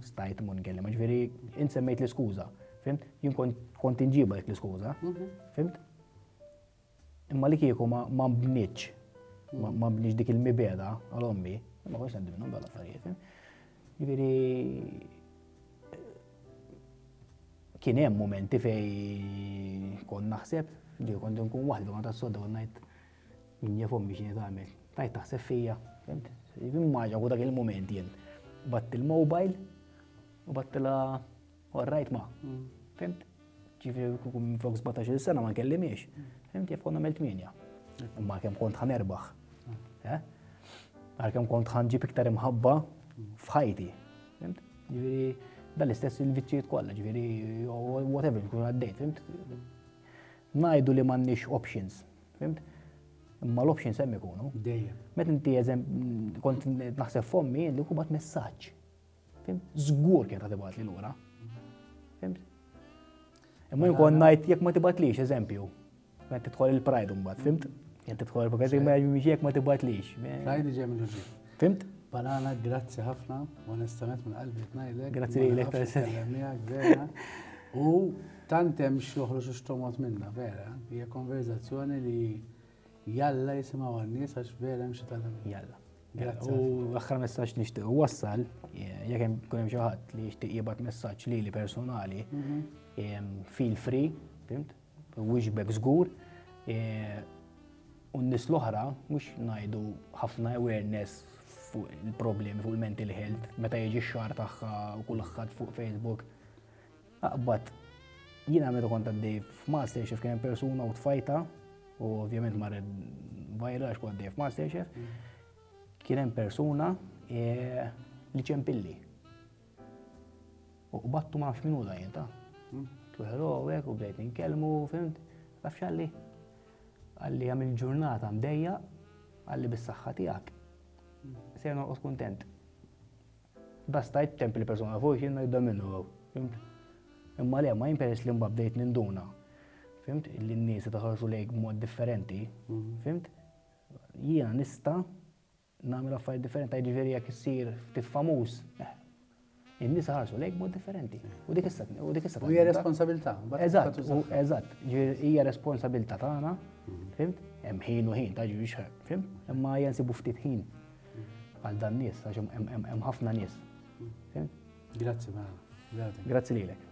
Speaker 2: stajt mun kellem, ġveri insemmejt l-iskuża, fimt? Jien kont inġiba dik l-iskuża, fimt? Imma li kieku ma bniċ, ma bniċ dik il-mibeda għal-ommi, ma konx għandim minnhom dal-affarijiet, fimt? Ġveri kien hemm momenti fej kont naħseb li kont nkun waħdi kont tas-sodda kont ngħid min jaf ommi x'inhi tagħmel, tajt taħseb fija, fimt? Immaġa dak il-moment jien. Batt il-mobile u battila orrajt ma. Fimt? Ġifiri kukum fuq 17 sena ma nkellimiex. Fimt? Jaf konna melt minja. Imma kemm kont ħanerbaħ. Għal kemm kont ħanġib iktar imħabba f'ħajti. Fimt? Ġifiri dal-istess il-vizzijiet kollha, ġifiri whatever kun għaddejt. Fimt? Ngħidu li m'għandniex options. Fimt? Imma l-options hemm ikunu.
Speaker 1: Dejjem.
Speaker 2: Meta inti kont naħseb f'ommi li kubat messaġġ. Fimt? Żgur kien ta' tibgħat li lura. Fimt? Imma jkun ngħid jekk ma tibgħatlix eżempju. Meta tidħol il-pride imbagħad, fimt? Jekk tidħol il-pride ma jekk ma tibgħatlix.
Speaker 1: Pride ġej mill-ġid.
Speaker 2: Fimt?
Speaker 1: Banana, grazzi ħafna, onestament minn qalbi tnajdlek.
Speaker 2: Grazzi lilek
Speaker 1: vera. U tant hemm xoħroġ x'tomot minna, vera. Hija konverzazzjoni li jalla jisimaw għan-nies għax vera mxie tal-għam.
Speaker 2: Jalla. U aħħar messaġġ nixtieq wassal, jekk hemm kun hemm xi ħadd li jixtieq jibgħat messaġġ lili personali, feel free, fimt? Wixbek żgur. U n-nies l-oħra mhux ngħidu ħafna awareness fuq il-problemi fuq il-mental health, meta jiġi x-xahar tagħha u kulħadd fuq Facebook. Aqbad jiena meta kont għaddej f'Masterchef kien hemm persuna u tfajta, u ovvjament marred vajra għax kont għaddej f'Masterchef, kien hemm persuna li ċempilli. U battu ma nafx minuta jien ta'. Tluħeru għek u bdejt ninkellmu, fimt? Taf x'għalli? Għalli għamil ġurnata mdejja, għalli bis-saħħa tiegħek. Ser noqgħod kuntent. Da stajt templi persuna fuq jien ngħidha minnu, fimt? Imma le ma jimperess li mbagħad bdejt ninduna. Fimt? Li n-nies taħarsu lejk b'mod differenti. Fimt? Jiena nista' nagħmel affarijiet differenti, jiġifieri jekk issir ftit famuż. In-nies ħarsu lejk b'mod differenti. U dik issa.
Speaker 1: U hija responsabilità.
Speaker 2: Eżatt, hija responsabilità tagħna. Fimt? Hemm ħin u ħin ta' ġifieri fimt? Imma hija nsibu ftit ħin għal dan nies, għax hemm ħafna nies.
Speaker 1: Grazzi, Mara.
Speaker 2: Grazzi lilek.